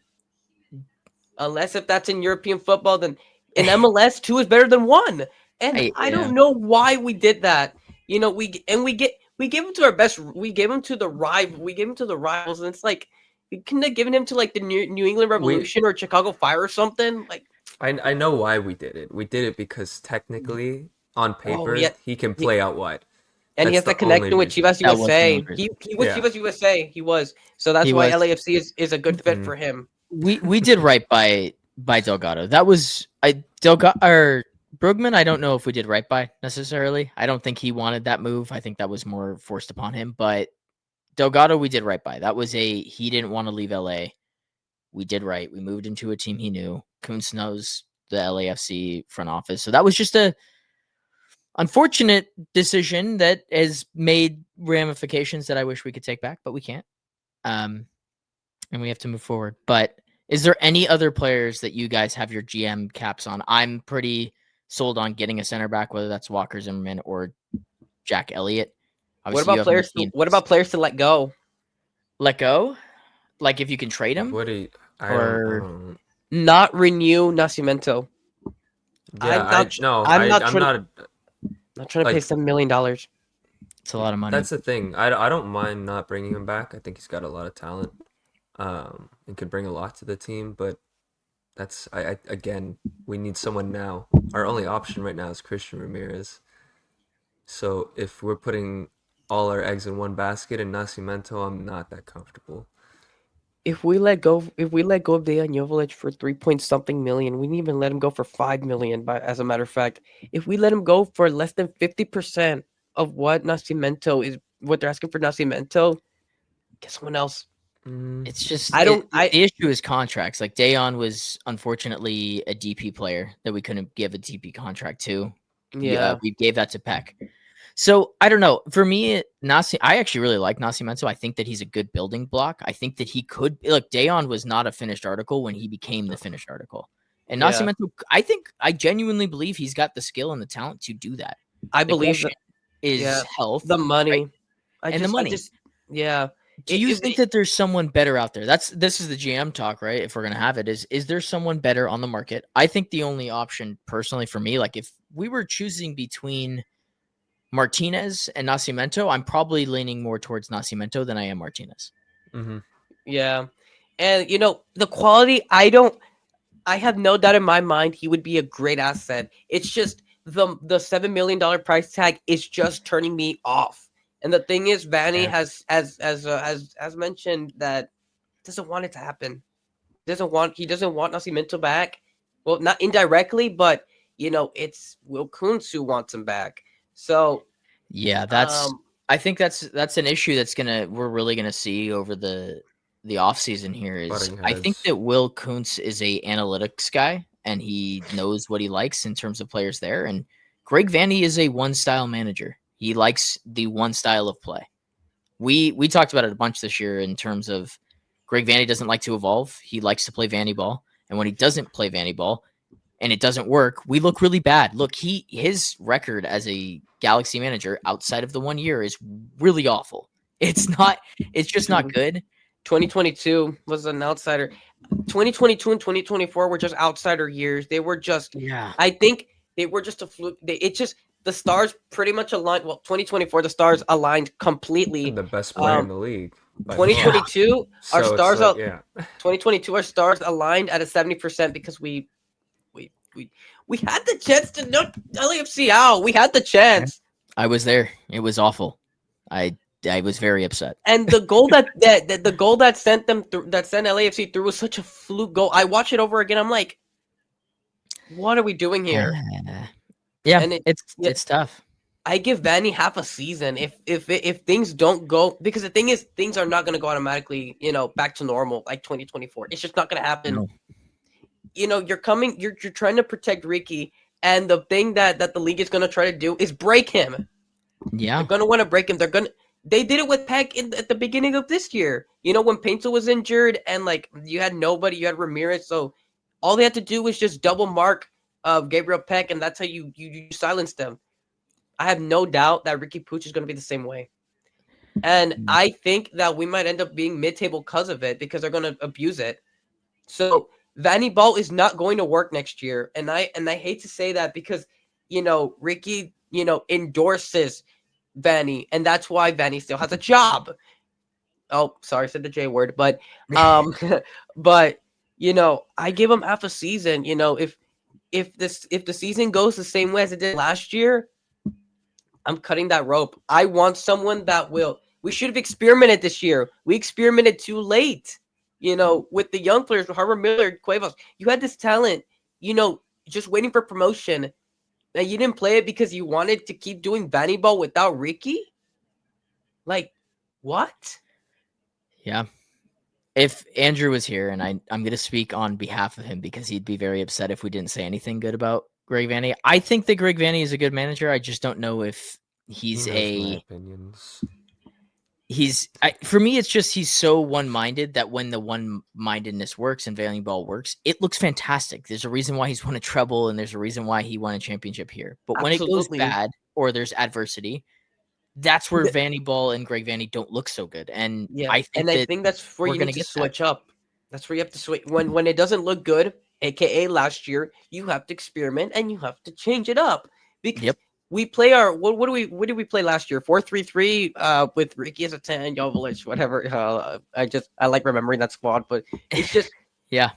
Unless if that's in European football, then in MLS 2 is better than 1. And I Yeah. don't know why we did that. We gave him to our best. We gave him to the rival. We gave him to the rivals, and it's like we couldn't have given him to like the New England We Revolution or Chicago Fire or something. Like, I know why we did it. We did it because technically, on oh paper, yeah, he can he, play out wide. and he That's has that the only connection with reason. Chivas That was the only USA. reason. He was Yeah. Chivas USA. He was, so that's He why was. LAFC is a good fit for Mhm. him. We did right by Delgado. That was Delgado or Brugman. I don't know if we did right by necessarily. I don't think he wanted that move. I think that was more forced upon him. But Delgado, we did right by. That was he didn't want to leave LA. We did right. We moved into a team he knew. Kuntz knows the LAFC front office, so that was just a unfortunate decision that has made ramifications that I wish we could take back, but we can't. And we have to move forward. But is there any other players that you guys have your GM caps on? I'm pretty sold on getting a center back, whether that's Walker Zimmerman or Jack Elliott. Obviously, you have Martinez. What about players to let go? Let go? Like if you can trade him? What do you, I Or don't. Not renew Nascimento. Yeah, I'm not. I I'm not I'm trying. not Not trying to pay like $7 million. it's a lot of money. that's the thing. I don't mind not bringing him back. I think he's got a lot of talent, and could bring a lot to the team. But that's I again, we need someone now. Our only option right now is Christian Ramirez. So if we're putting all our eggs in one basket in Nascimento, I'm not that comfortable. If we let go of Dejan Joveljic for 3 point something million, we didn't even let him go for 5 million. But as a matter of fact, if we let him go for less than 50% of what they're asking for Nascimento, get someone else. Mm, It's just I don't. the issue is contracts. Like Dayon was unfortunately a DP player that we couldn't give a DP contract to. Yeah. We gave that to Peck. So I don't know. For me, I actually really like Nascimento. I think that he's a good building block. I think that he could look. Dayon was not a finished article when he became the finished article, and Yeah. Nascimento. I genuinely believe he's got the skill and the talent to do that. I The believe question that. is Yeah. health, The money. right? And the money. Yeah. Do you think that there's someone better out there? This is the GM talk, right? If we're gonna have it, is there someone better on the market? I think the only option, personally, for me, like if we were choosing between Martinez and Nascimento, I'm probably leaning more towards Nascimento than I am Martinez. Mm-hmm. Yeah. And the quality, I have no doubt in my mind he would be a great asset. It's just the $7 million price tag is just turning me off. And the thing is, Vanny Yeah. has mentioned that doesn't want it to happen. He doesn't want Nascimento back. Well, not indirectly, but it's Will Kuntz who wants him back. So Yeah, um I think that's an issue we're really gonna see over the off season here. Is Butting I think heads. that Will Kuntz is a analytics guy and he knows what he likes in terms of players there. And Greg Vanny is a one style manager. He likes the one style of play. We talked about it a bunch this year in terms of Greg Vanny doesn't like to evolve. He likes to play Vanny ball, and when he doesn't play Vanny ball, and it doesn't work, we look really bad. Look, his record as a Galaxy manager outside of the 1 year is really awful. It's just not good. 2022 was an outsider. 2022 and 2024 were just outsider years. They were just, Yeah. I think they were just a fluke. The stars pretty much aligned. Well, 2024, the stars aligned completely. And the best player in the league by far. 2022, our So it's stars like, yeah. 2022, our stars aligned at a 70% because we had the chance to knock LAFC out. We had the chance. I was there. It was awful. I was very upset. And the goal the goal that sent them through, that sent LAFC through, was such a fluke goal. I watch it over again. I'm like, what are we doing here? Yeah, And it's tough. I give Vanny half a season if things don't go, because the thing is, things are not going to go automatically, back to normal like 2024. It's just not going to happen. No. You're trying to protect Ricky, and the thing that the league is going to try to do is break him. Yeah. They're going to want to break him. They did it with Peck at the beginning of this year. When Painter was injured and like you had nobody, you had Ramirez, so all they had to do was just double mark Gabriel Peck, and that's how you silenced them. I have no doubt that Ricky Pooch is going to be the same way. And I think that we might end up being mid-table because of it, because they're going to abuse it. So Vanny Ball is not going to work next year. And I hate to say that, because, Ricky, endorses Vanny, and that's why Vanny still has a job. Oh, sorry, I said the J word, but but I give him half a season. If the season goes the same way as it did last year, I'm cutting that rope. I want someone that will. We should have experimented this year. We experimented too late. With the young players, Harvard Miller, Cuevas. You had this talent. Just waiting for promotion. And you didn't play it because you wanted to keep doing Vanny Ball without Ricky? Like, what? Yeah. If Andrew was here, and I'm going to speak on behalf of him because he'd be very upset if we didn't say anything good about Greg Vanny. I think that Greg Vanny is a good manager. I just don't know if he's my opinions. For me, it's just he's so one-minded that when the one-mindedness works and Vanny Ball works, it looks fantastic. There's a reason why he's won a treble, and there's a reason why he won a championship here. But when it goes bad or there's adversity, that's where Vanny Ball and Greg Vanny don't look so good. And yeah, I think that's where you need to switch up. That's where you have to switch when it doesn't look good. AKA last year, you have to experiment and you have to change it up, because we play what did we play last year? 4-3-3 with Ricky as a 10, Jovic, whatever. I like remembering that squad, but it's just yeah.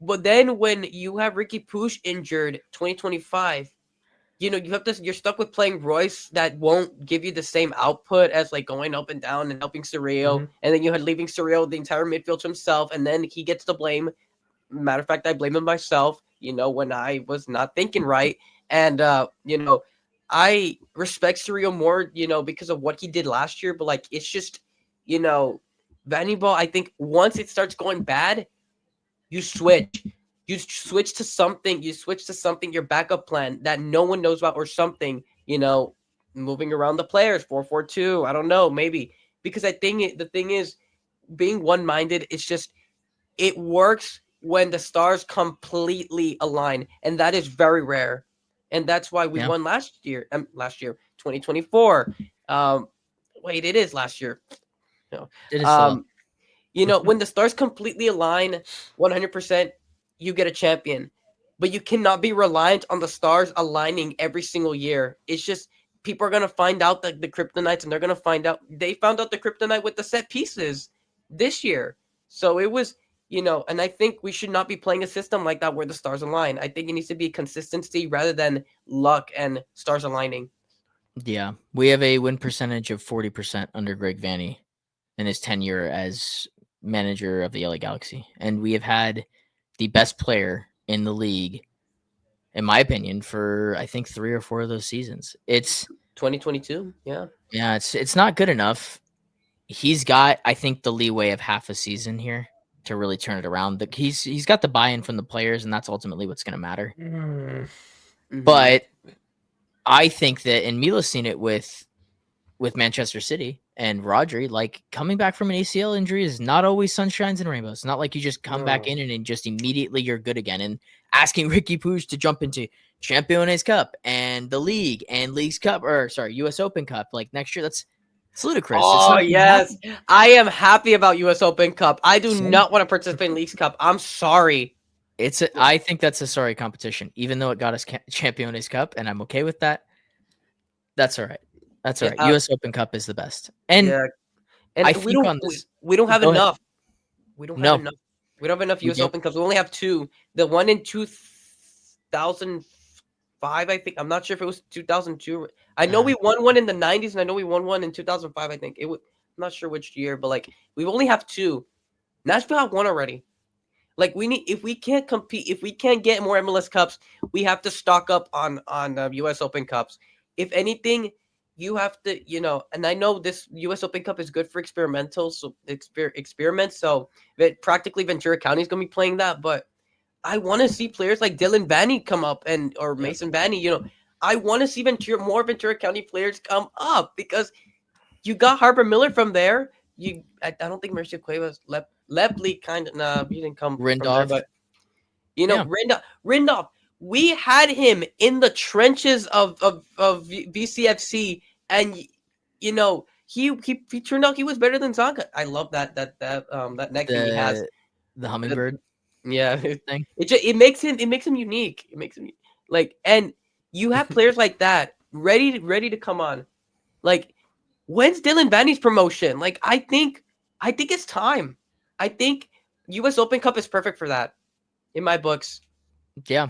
But then when you have Ricky Pooch injured 2025, you're stuck with playing Royce that won't give you the same output as like going up and down and helping Surreal. Mm-hmm. And then you had leaving Surreal the entire midfield to himself, and then he gets the blame. Matter of fact, I blame him myself, when I was not thinking right. And, I respect Surreal more, because of what he did last year. But like, it's just, Vanny Ball, I think once it starts going bad, you switch. You switch to something. Your backup plan that no one knows about, or something. Moving around the players, 4-4-2. I don't know, maybe, because I think the thing is, being one-minded. It's just, it works when the stars completely align, and that is very rare. And that's why we won last year. 2024. Wait, it is last year. No. It is slow. When the stars completely align 100%, you get a champion. But you cannot be reliant on the stars aligning every single year. It's just people are going to find out the kryptonites, and they're going to find out. They found out the kryptonite with the set pieces this year. So it was, and I think we should not be playing a system like that where the stars align. I think it needs to be consistency rather than luck and stars aligning. Yeah. We have a win percentage of 40% under Greg Vanney in his tenure as manager of the LA Galaxy. And we have had the best player in the league, in my opinion, for I think 3 or 4 of those seasons. It's 2022, yeah. Yeah, it's not good enough. He's got, I think, the leeway of half a season here to really turn it around. He's got the buy-in from the players, and that's ultimately what's going to matter. Mhm. But I think that, and Mila's seen it with Manchester City and Rodri, like coming back from an ACL injury is not always sunshines and rainbows. It's not like you just come back in and just immediately you're good again. And asking Ricky Puig to jump into Champions Cup and the league and Leagues Cup, US Open Cup, like next year, it's ludicrous. It's Oh not gonna yes, happen. I am happy about US Open Cup. I do Same. not want to participate in Leagues Cup. I'm sorry. I think that's a sorry competition, even though it got us Champions Cup, and I'm okay with that. That's all right. That's all Yeah, right. US Open Cup is the best. And yeah, and I we think don't on this, we don't have go ahead. enough. We don't have No, enough. We don't have enough we US don't. Open Cups. We only have 2. The one in 2005, I think. I'm not sure if it was 2002. I know we won one in the 90s, and I know we won one in 2005. I think it was. I'm not sure which year, but like we only have 2. Nashville have one already. Like we need, if we can't compete, if we can't get more MLS Cups, we have to stock up on US Open Cups. If anything, you have to, and I know this US Open Cup is good for experimentals, so experiments. So that practically Ventura County is gonna be playing that, but I want to see players like Dylan Vanney come up or Yep. Mason Vanney. I want to see more Ventura County players come up because you got Harper Miller from there. I don't think Mauricio Cuevas Lepley kind of he didn't come from there, Rindov. but Yeah. Rindolph, we had him in the trenches of BCFC, and he turned out he was better than Zonka. I love that neck thing he has. The hummingbird Yeah, thing. it makes him unique. It makes him like, and you have players like that ready to come on. Like, when's Dylan Vanney's promotion? Like, I think it's time. I think U.S. Open Cup is perfect for that in my books. Yeah.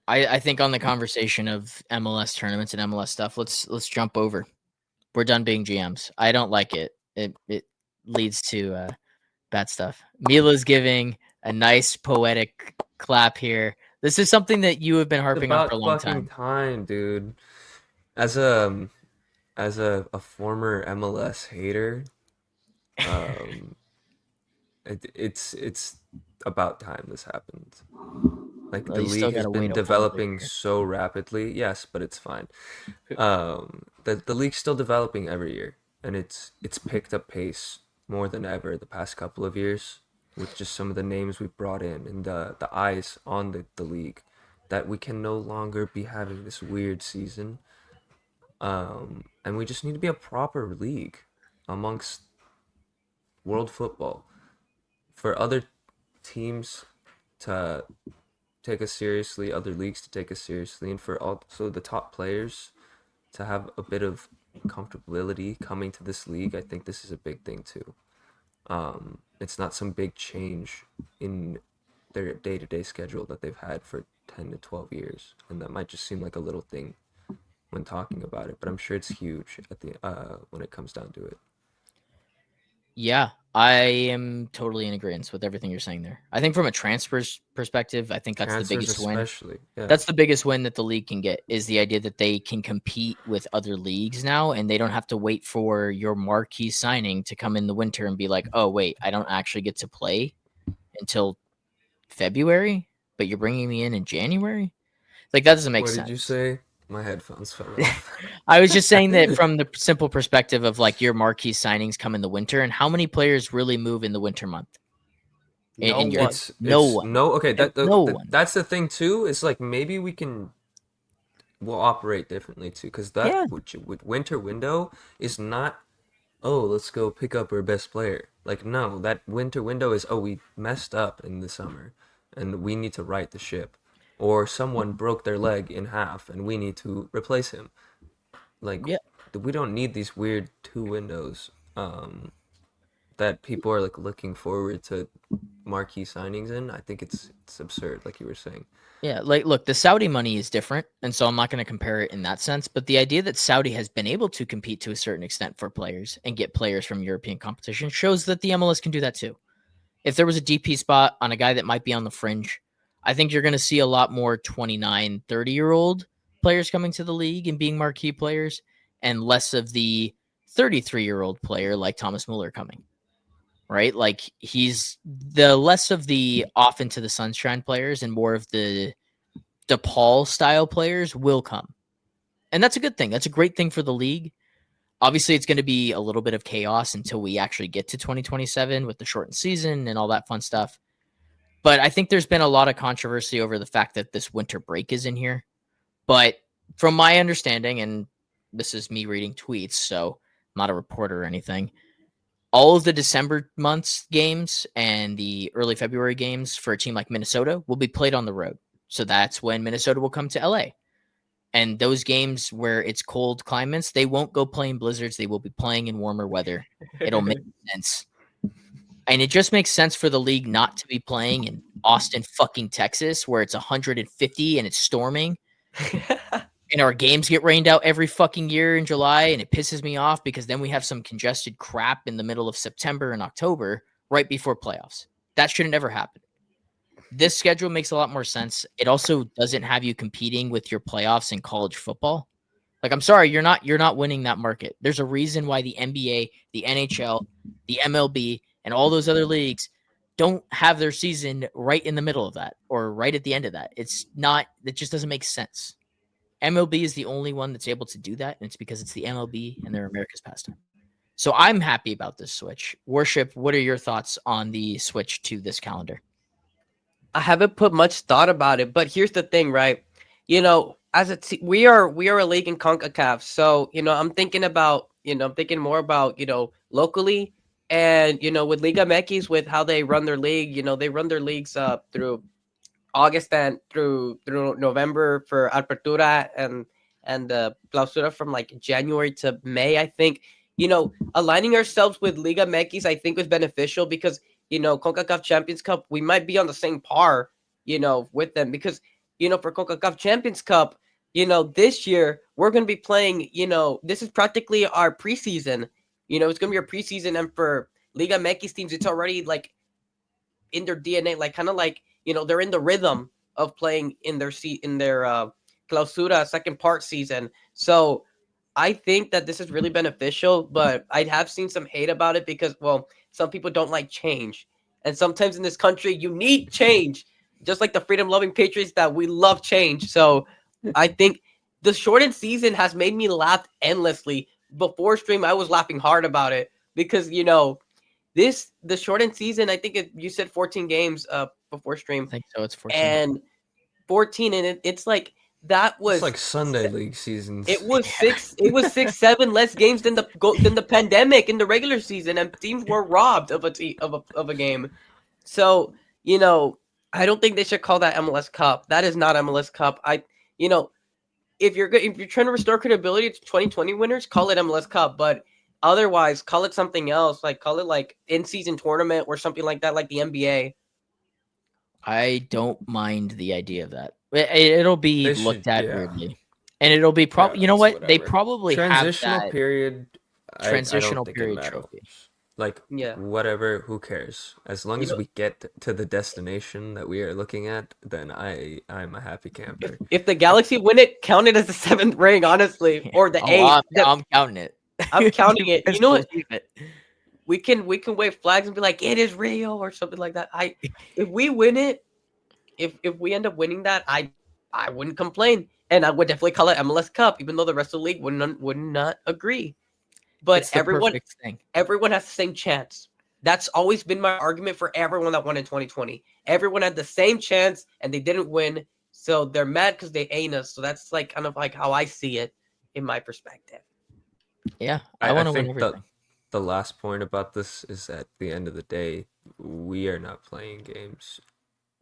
I think on the conversation of MLS tournaments and MLS stuff, let's jump over. We're done being GMs. I don't like it. It leads to bad stuff. Mila's giving a nice poetic clap here. This is something that you have been It's harping on for a about long fucking time. time, dude. As a former MLS hater, um, it's about time this happened. Like Well, the you still league got has to wait been a whole other developing year. so rapidly. Yes, but it's fine. The league's still developing every year, and it's picked up pace more than ever the past couple of years with just some of the names we've brought in and the eyes on the league that we can no longer be having this weird season. And we just need to be a proper league amongst world football for other teams to take us seriously, other leagues to take us seriously, and for also the top players to have a bit of comfortability coming to this league. I think this is a big thing too. It's not some big change in their day-to-day schedule that they've had for 10 to 12 years, and that might just seem like a little thing when talking about it, but I'm sure it's huge at the when it comes down to it. Yeah, I am totally in agreement with everything you're saying there. I think from a transfers perspective, I think that's the Transfers biggest win. especially, yeah. That's the biggest win that the league can get is the idea that they can compete with other leagues now, and they don't have to wait for your marquee signing to come in the winter and be like, oh, wait, I don't actually get to play until February, but you're bringing me in January? Like, that doesn't make What sense. did you say? My headphones fell off. I was just saying that from the simple perspective of like your marquee signings come in the winter, and how many players really move in the winter month? No In Europe? one. No one. No, okay, No one. that's the thing too. It's like maybe we'll operate differently too, because that Yeah. with winter window is not oh, let's go pick up our best player. Like, no, that winter window is, oh, we messed up in the summer and we need to right the ship. Or someone broke their leg in half and we need to replace him. Like, Yeah. we don't need these weird 2 windows that people are like looking forward to marquee signings in. I think it's absurd, like you were saying. Yeah, like look, the Saudi money is different, and so I'm not going to compare it in that sense. But the idea that Saudi has been able to compete to a certain extent for players and get players from European competition shows that the MLS can do that too. If there was a DP spot on a guy that might be on the fringe, I think you're going to see a lot more 29, 30-year-old players coming to the league and being marquee players, and less of the 33-year-old player like Thomas Muller coming. Right? Like he's the less of the off into the sunshine players and more of the DePaul style players will come. And that's a good thing. That's a great thing for the league. Obviously, it's going to be a little bit of chaos until we actually get to 2027 with the shortened season and all that fun stuff. But I think there's been a lot of controversy over the fact that this winter break is in here. But from my understanding, and this is me reading tweets, so I'm not a reporter or anything, all of the December months games and the early February games for a team like Minnesota will be played on the road. So that's when Minnesota will come to LA. And those games where it's cold climates, they won't go play in blizzards. They will be playing in warmer weather. It'll make sense. And it just makes sense for the league not to be playing in Austin, fucking Texas, where it's 150 and it's storming. And our games get rained out every fucking year in July. And it pisses me off because then we have some congested crap in the middle of September and October right before playoffs. That shouldn't ever happen. This schedule makes a lot more sense. It also doesn't have you competing with your playoffs in college football. Like, I'm sorry, you're not winning that market. There's a reason why the NBA, the NHL, the MLB, and all those other leagues don't have their season right in the middle of that or right at the end of that. It's not, it just doesn't make sense. MLB is the only one that's able to do that, and it's because it's the MLB and they're America's pastime. So I'm happy about this switch. Worship, what are your thoughts on the switch to this calendar? I haven't put much thought about it, but here's the thing, right? As we are a league in CONCACAF, so I'm thinking more about locally, and with Liga MX with how they run their league. They run their leagues through August and through November for Apertura and the Clausura from like January to May. I think aligning ourselves with Liga MX I think was beneficial because CONCACAF Champions Cup we might be on the same par with them because for CONCACAF Champions Cup this year we're going to be playing this is practically our preseason. It's going to be our preseason, and for Liga MX teams it's already like in their DNA, like kind of like they're in the rhythm of playing in their clausura second part season. So I think that this is really beneficial, but I have seen some hate about it because some people don't like change, and sometimes in this country you need change, just like the freedom loving patriots that we love change. So I think the shortened season has made me laugh endlessly. Before stream I was laughing hard about it because the shortened season, I think you said 14 games before stream. I think so. It's 14. And 14, and it's like that It's was like Sunday league seasons. it was six, 7 less games than the pandemic in the regular season, and teams were robbed of a game. So I don't think they should call that MLS Cup. That is not MLS Cup. If you're trying to restore credibility to 2020 winners, call it MLS Cup. But otherwise, call it something else. Like call it like in-season tournament or something like that, like the NBA. I don't mind the idea of that. It'll be They looked should, at yeah. weirdly, and it'll be probably. You know it's what? They whatever. probably have Transitional that period. I transitional don't think period it matters. trophy. Like Yeah. whatever, who cares? As long You as know, we get to the destination that we are looking at, then I'm a happy camper. if the Galaxy win it, count it as the 7th ring, honestly, or the Oh, 8th. I'm counting it. I'm counting it. You Best know what? believe it. We can wave flags and be like, it is real or something like that. If we win it, if we end up winning that, I wouldn't complain, and I would definitely call it MLS Cup, even though the rest of the league would not agree. But It's the perfect thing. everyone has the same chance. That's always been my argument for everyone that won in 2020. Everyone had the same chance, and they didn't win, so they're mad because they ain't us. So that's kind of like how I see it in my perspective. Yeah, I I want to win think everything. the last point about this is at the end of the day, we are not playing games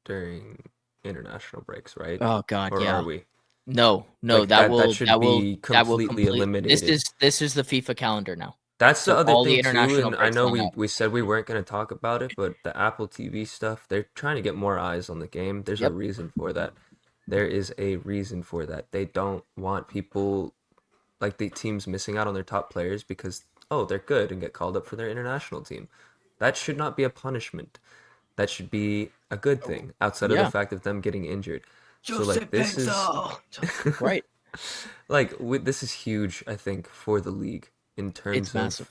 during international breaks, right? Oh God, Or yeah. are we? No, Like that that will should that will be that will completely complete. eliminated. This is the FIFA calendar now. That's the So other all the thing too, international and I breaks know line up. we said we weren't going to talk about it, but the Apple TV stuff, they're trying to get more eyes on the game. There's a Yep. reason for that. There is a reason for that. They don't want people like the teams missing out on their top players because they're good and get called up for their international team. That should not be a punishment. That should be a good thing outside of the Yeah. fact of them getting injured. So Jose like this is Penzo. Right. like this is huge, I think, for the league in terms It's massive.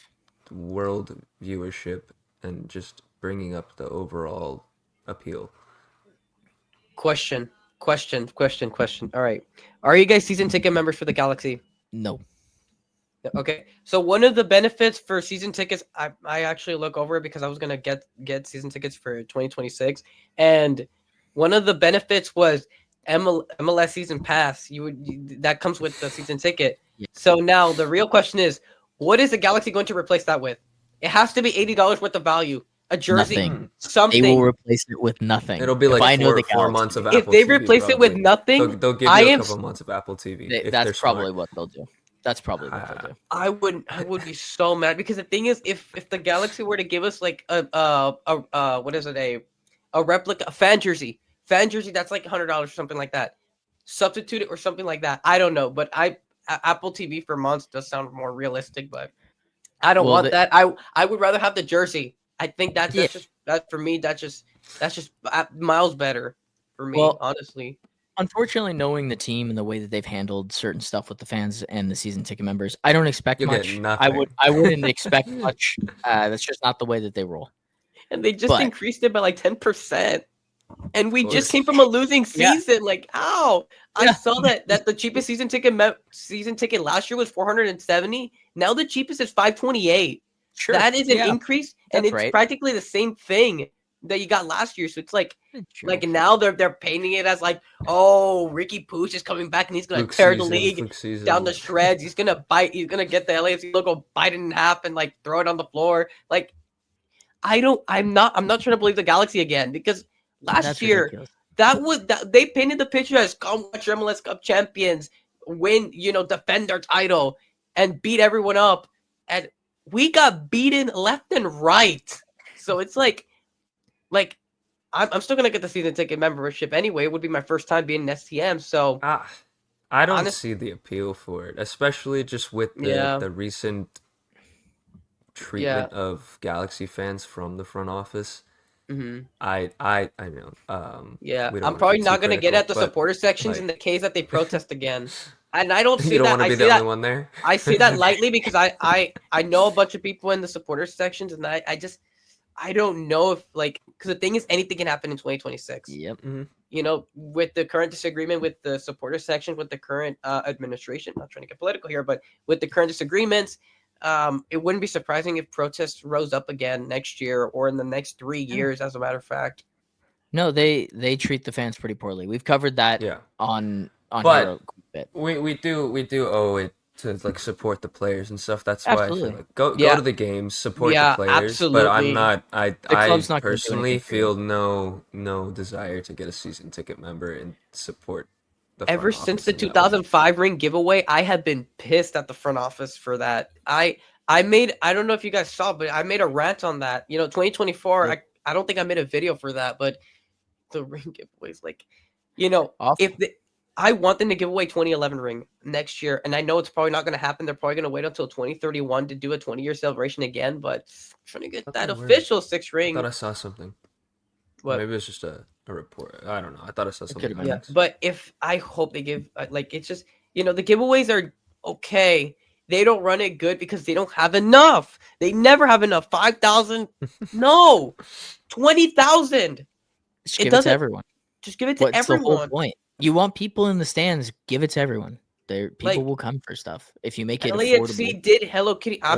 of world viewership and just bringing up the overall appeal. Question. All right. Are you guys season ticket members for the Galaxy? No. Okay. So one of the benefits for season tickets, I actually look over it because I was gonna get season tickets for 2026, and one of the benefits was MLS season pass. That comes with the season ticket. Yeah. So now the real question is, what is the Galaxy going to replace that with? It has to be $80 worth of value. A jersey, Nothing. something. They will replace it with nothing. It'll be If like I know the 4 Galaxy, months of If Apple they TV. replace it with Probably. nothing, They'll give I you a am couple months of Apple TV if that's they're probably smart. what they'll do. That's probably what they'll do. I would be so mad because the thing is, if the Galaxy were to give us like a what is it, a replica, a fan jersey that's like $100 or something like that, substitute it or something like that. I don't know, but Apple TV for months does sound more realistic, but I don't Well, want that. I would rather have the jersey. I think that's Yeah. just that for me. That's just miles better for me, Well, honestly. Unfortunately, knowing the team and the way that they've handled certain stuff with the fans and the season ticket members, I don't expect You'll get much. nothing. I wouldn't expect much. That's just not the way that they roll. And they just But- increased it by like 10%. And we just course. came from a losing Yeah. season. Like, how? I Yeah. saw that the cheapest season ticket last year was 470. Now the cheapest is 528. Sure, That is an yeah, increase, and that's it's right. practically the same thing that you got last year. So it's like now they're painting it as like, oh, Ricky Pooch is coming back and he's gonna tear the league down the shreds. He's gonna get the LAFC logo, bite it in half, and like throw it on the floor. Like, I'm not trying to believe the Galaxy again because last That's year ridiculous. they painted the picture as come watch your MLS Cup champions, win, defend their title and beat everyone up, and we got beaten left and right. So it's like I'm still gonna get the season ticket membership anyway. It would be my first time being an STM. So I don't see the appeal for it, especially just with the recent treatment of Galaxy fans from the front office. Mm-hmm. I know. I'm probably not gonna get at the supporter sections in the case that they protest again. And I don't see you don't that. want to be the only one there. I see that lightly because I know a bunch of people in the supporter sections, and I don't know if because the thing is anything can happen in 2026. Yep. Mm-hmm. With the current disagreement with the supporter section, with the current administration, not trying to get political here, but with the current disagreements, it wouldn't be surprising if protests rose up again next year or in the next 3 years, as a matter of fact. No, they treat the fans pretty poorly. We've covered that on but here a bit. We do owe it to support the players and stuff. That's Absolutely. why I feel go to the games, support the players. Absolutely. But I'm not. I not personally feel no desire to get a season ticket member and support the Ever front since office the in that way. 2005 ring giveaway, I have been pissed at the front office for that. I don't know if you guys saw, but I made a rant on that. 2024. Yep. I don't think I made a video for that, but the ring giveaways, Awesome. I want them to give away 2011 ring next year, and I know it's probably not going to happen. They're probably going to wait until 2031 to do a 20-year celebration again. But I'm trying to get that official 6 ring. I thought I saw something. What? Maybe it's just a report. I don't know. I thought I saw something. Yeah, but I hope they give it's just the giveaways are okay. They don't run it good because they don't have enough. They never have enough. 5,000, no, 20,000. Just give it to everyone. Just give it to everyone. That's the whole point. You want people in the stands, give it to everyone. People will come for stuff if you make it LAFC affordable. did Hello Kitty. I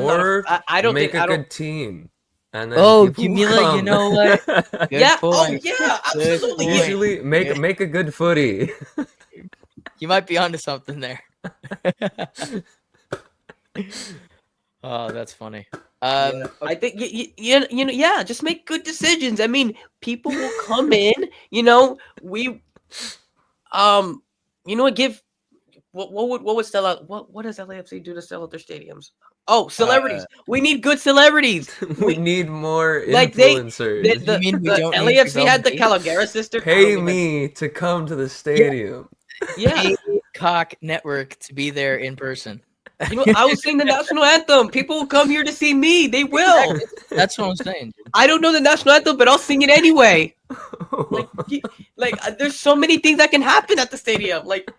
don't make think a good team. And then Mila, you know what? Yeah. Point. Oh yeah, absolutely. Usually make a good footy. You might be onto something there. Oh, that's funny. I think you know, yeah, just make good decisions. I mean, people will come in. You know, you know what? What would sell out? What does LAFC do to sell out their stadiums? Oh, celebrities. We need good celebrities. We need more like influencers. You mean we the don't need LAFC had the Development Calagera sister. Pay me to come to the stadium. Yeah. Cock Network to be there in person. You know, I will sing the national anthem. People will come here to see me. They will. That's what I'm saying. Dude. I don't know the national anthem, but I'll sing it anyway. There's so many things that can happen at the stadium. Like,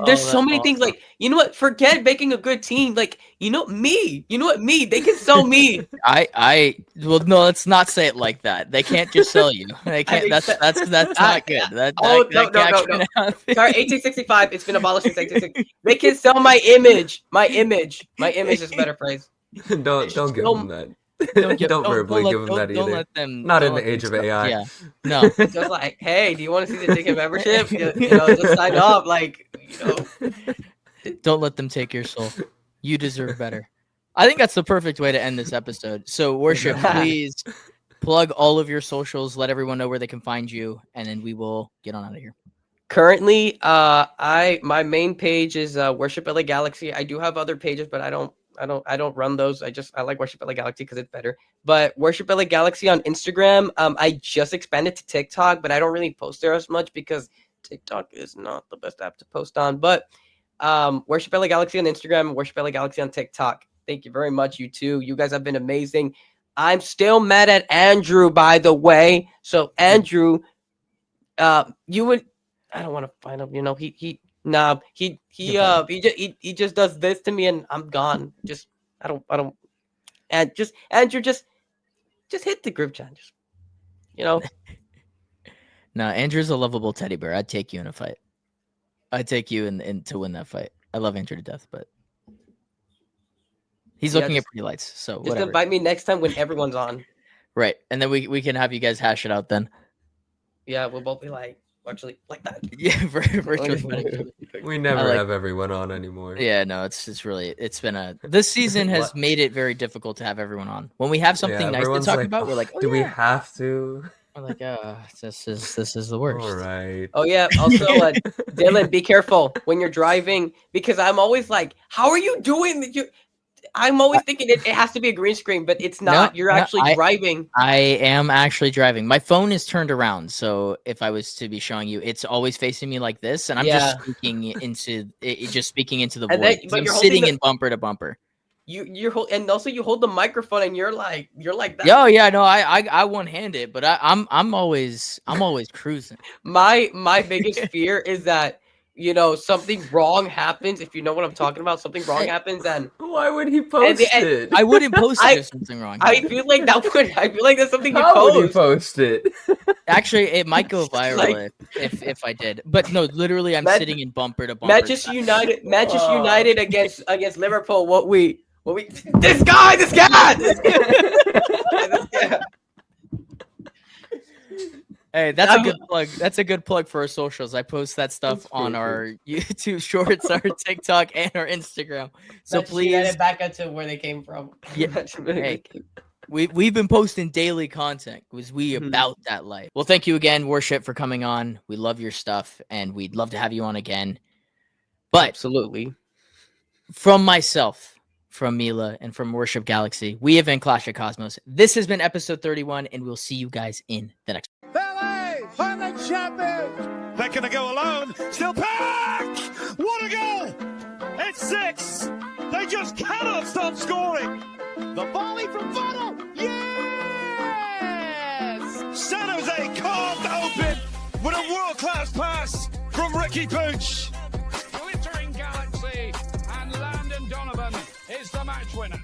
there's so many things. Like, you know what? Forget making a good team. Like, you know me. You know what? Me. They can sell me. Well, no, let's not say it like that. They can't just sell you. They can't. That's not good. No. Sorry, 1865. It's been abolished since 1860. They can sell my image. My image is a better phrase. Don't give them that. Don't verbally give them that either. Don't let them. Not in the age of AI. Yeah. No. Just like, hey, do you want to see the ticket membership? You know, just sign up. Like, you know. Don't let them take your soul. You deserve better. I think that's the perfect way to end this episode. So, Worship, please plug all of your socials. Let everyone know where they can find you, and then we will get on out of here. Currently, my main page is WorshipLAGalaxy. I do have other pages, but I don't run those. I like WorshipLAGalaxy because it's better. But WorshipLAGalaxy on Instagram. I just expanded to TikTok, but I don't really post there as much because TikTok is not the best app to post on. But WorshipLAGalaxy on Instagram, WorshipLAGalaxy on TikTok. Thank you very much, you two. You guys have been amazing. I'm still mad at Andrew, by the way. So Andrew, you would. I don't want to find him. You know, he just does this to me, and I'm gone. I don't. And just Andrew, just hit the group chat. Just, you know. No, Andrew's a lovable teddy bear. I'd take you in a fight. I'd take you in to win that fight. I love Andrew to death, but he's looking at pretty lights. So just whatever. Invite me next time when everyone's on. Right, and then we can have you guys hash it out then. Yeah, we'll both be like. Actually, like that. Yeah, virtually. We never have everyone on anymore. Yeah, no, it's been this season has made it very difficult to have everyone on. When we have something nice to talk about, we're like, do we have to? We're like, this is the worst. All right. Oh yeah. Also, Dylan, be careful when you're driving because I'm always like, how are you doing? I'm always thinking it has to be a green screen, but it's not. You're actually driving. I am actually driving. My phone is turned around, so if I was to be showing you, it's always facing me like this, and I'm just speaking into the void. I'm sitting in bumper to bumper. You hold, and also you hold the microphone, and you're like that. Oh yeah, no, I one hand it, but I'm always cruising. My biggest fear is that. You know, something wrong happens. If you know what I'm talking about, something wrong happens, and why would he post it? I wouldn't post it if something wrong happened. I feel like that's something you post. How would you post it? Actually, it might go viral if I did. But no, literally, I'm sitting in bumper to bumper. Manchester United against Liverpool. What we this guy. Hey, that's a good plug. That's a good plug for our socials. I post that stuff on our YouTube Shorts, our TikTok, and our Instagram. So please get it back into where they came from. Yeah, hey, we've been posting daily content because we about that life. Well, thank you again, Worship, for coming on. We love your stuff, and we'd love to have you on again. But absolutely, from myself, from Mila, and from WorshipLAGalaxy, we have been Clash of Cosmos. This has been episode 31, and we'll see you guys in the next. Champions. They're going to go alone. Still back. What a goal. It's 6. They just cannot stop scoring. The volley from Votto. Yes. San Jose carved open with a world-class pass from Ricky Pooch. Glittering Galaxy and Landon Donovan is the match winner.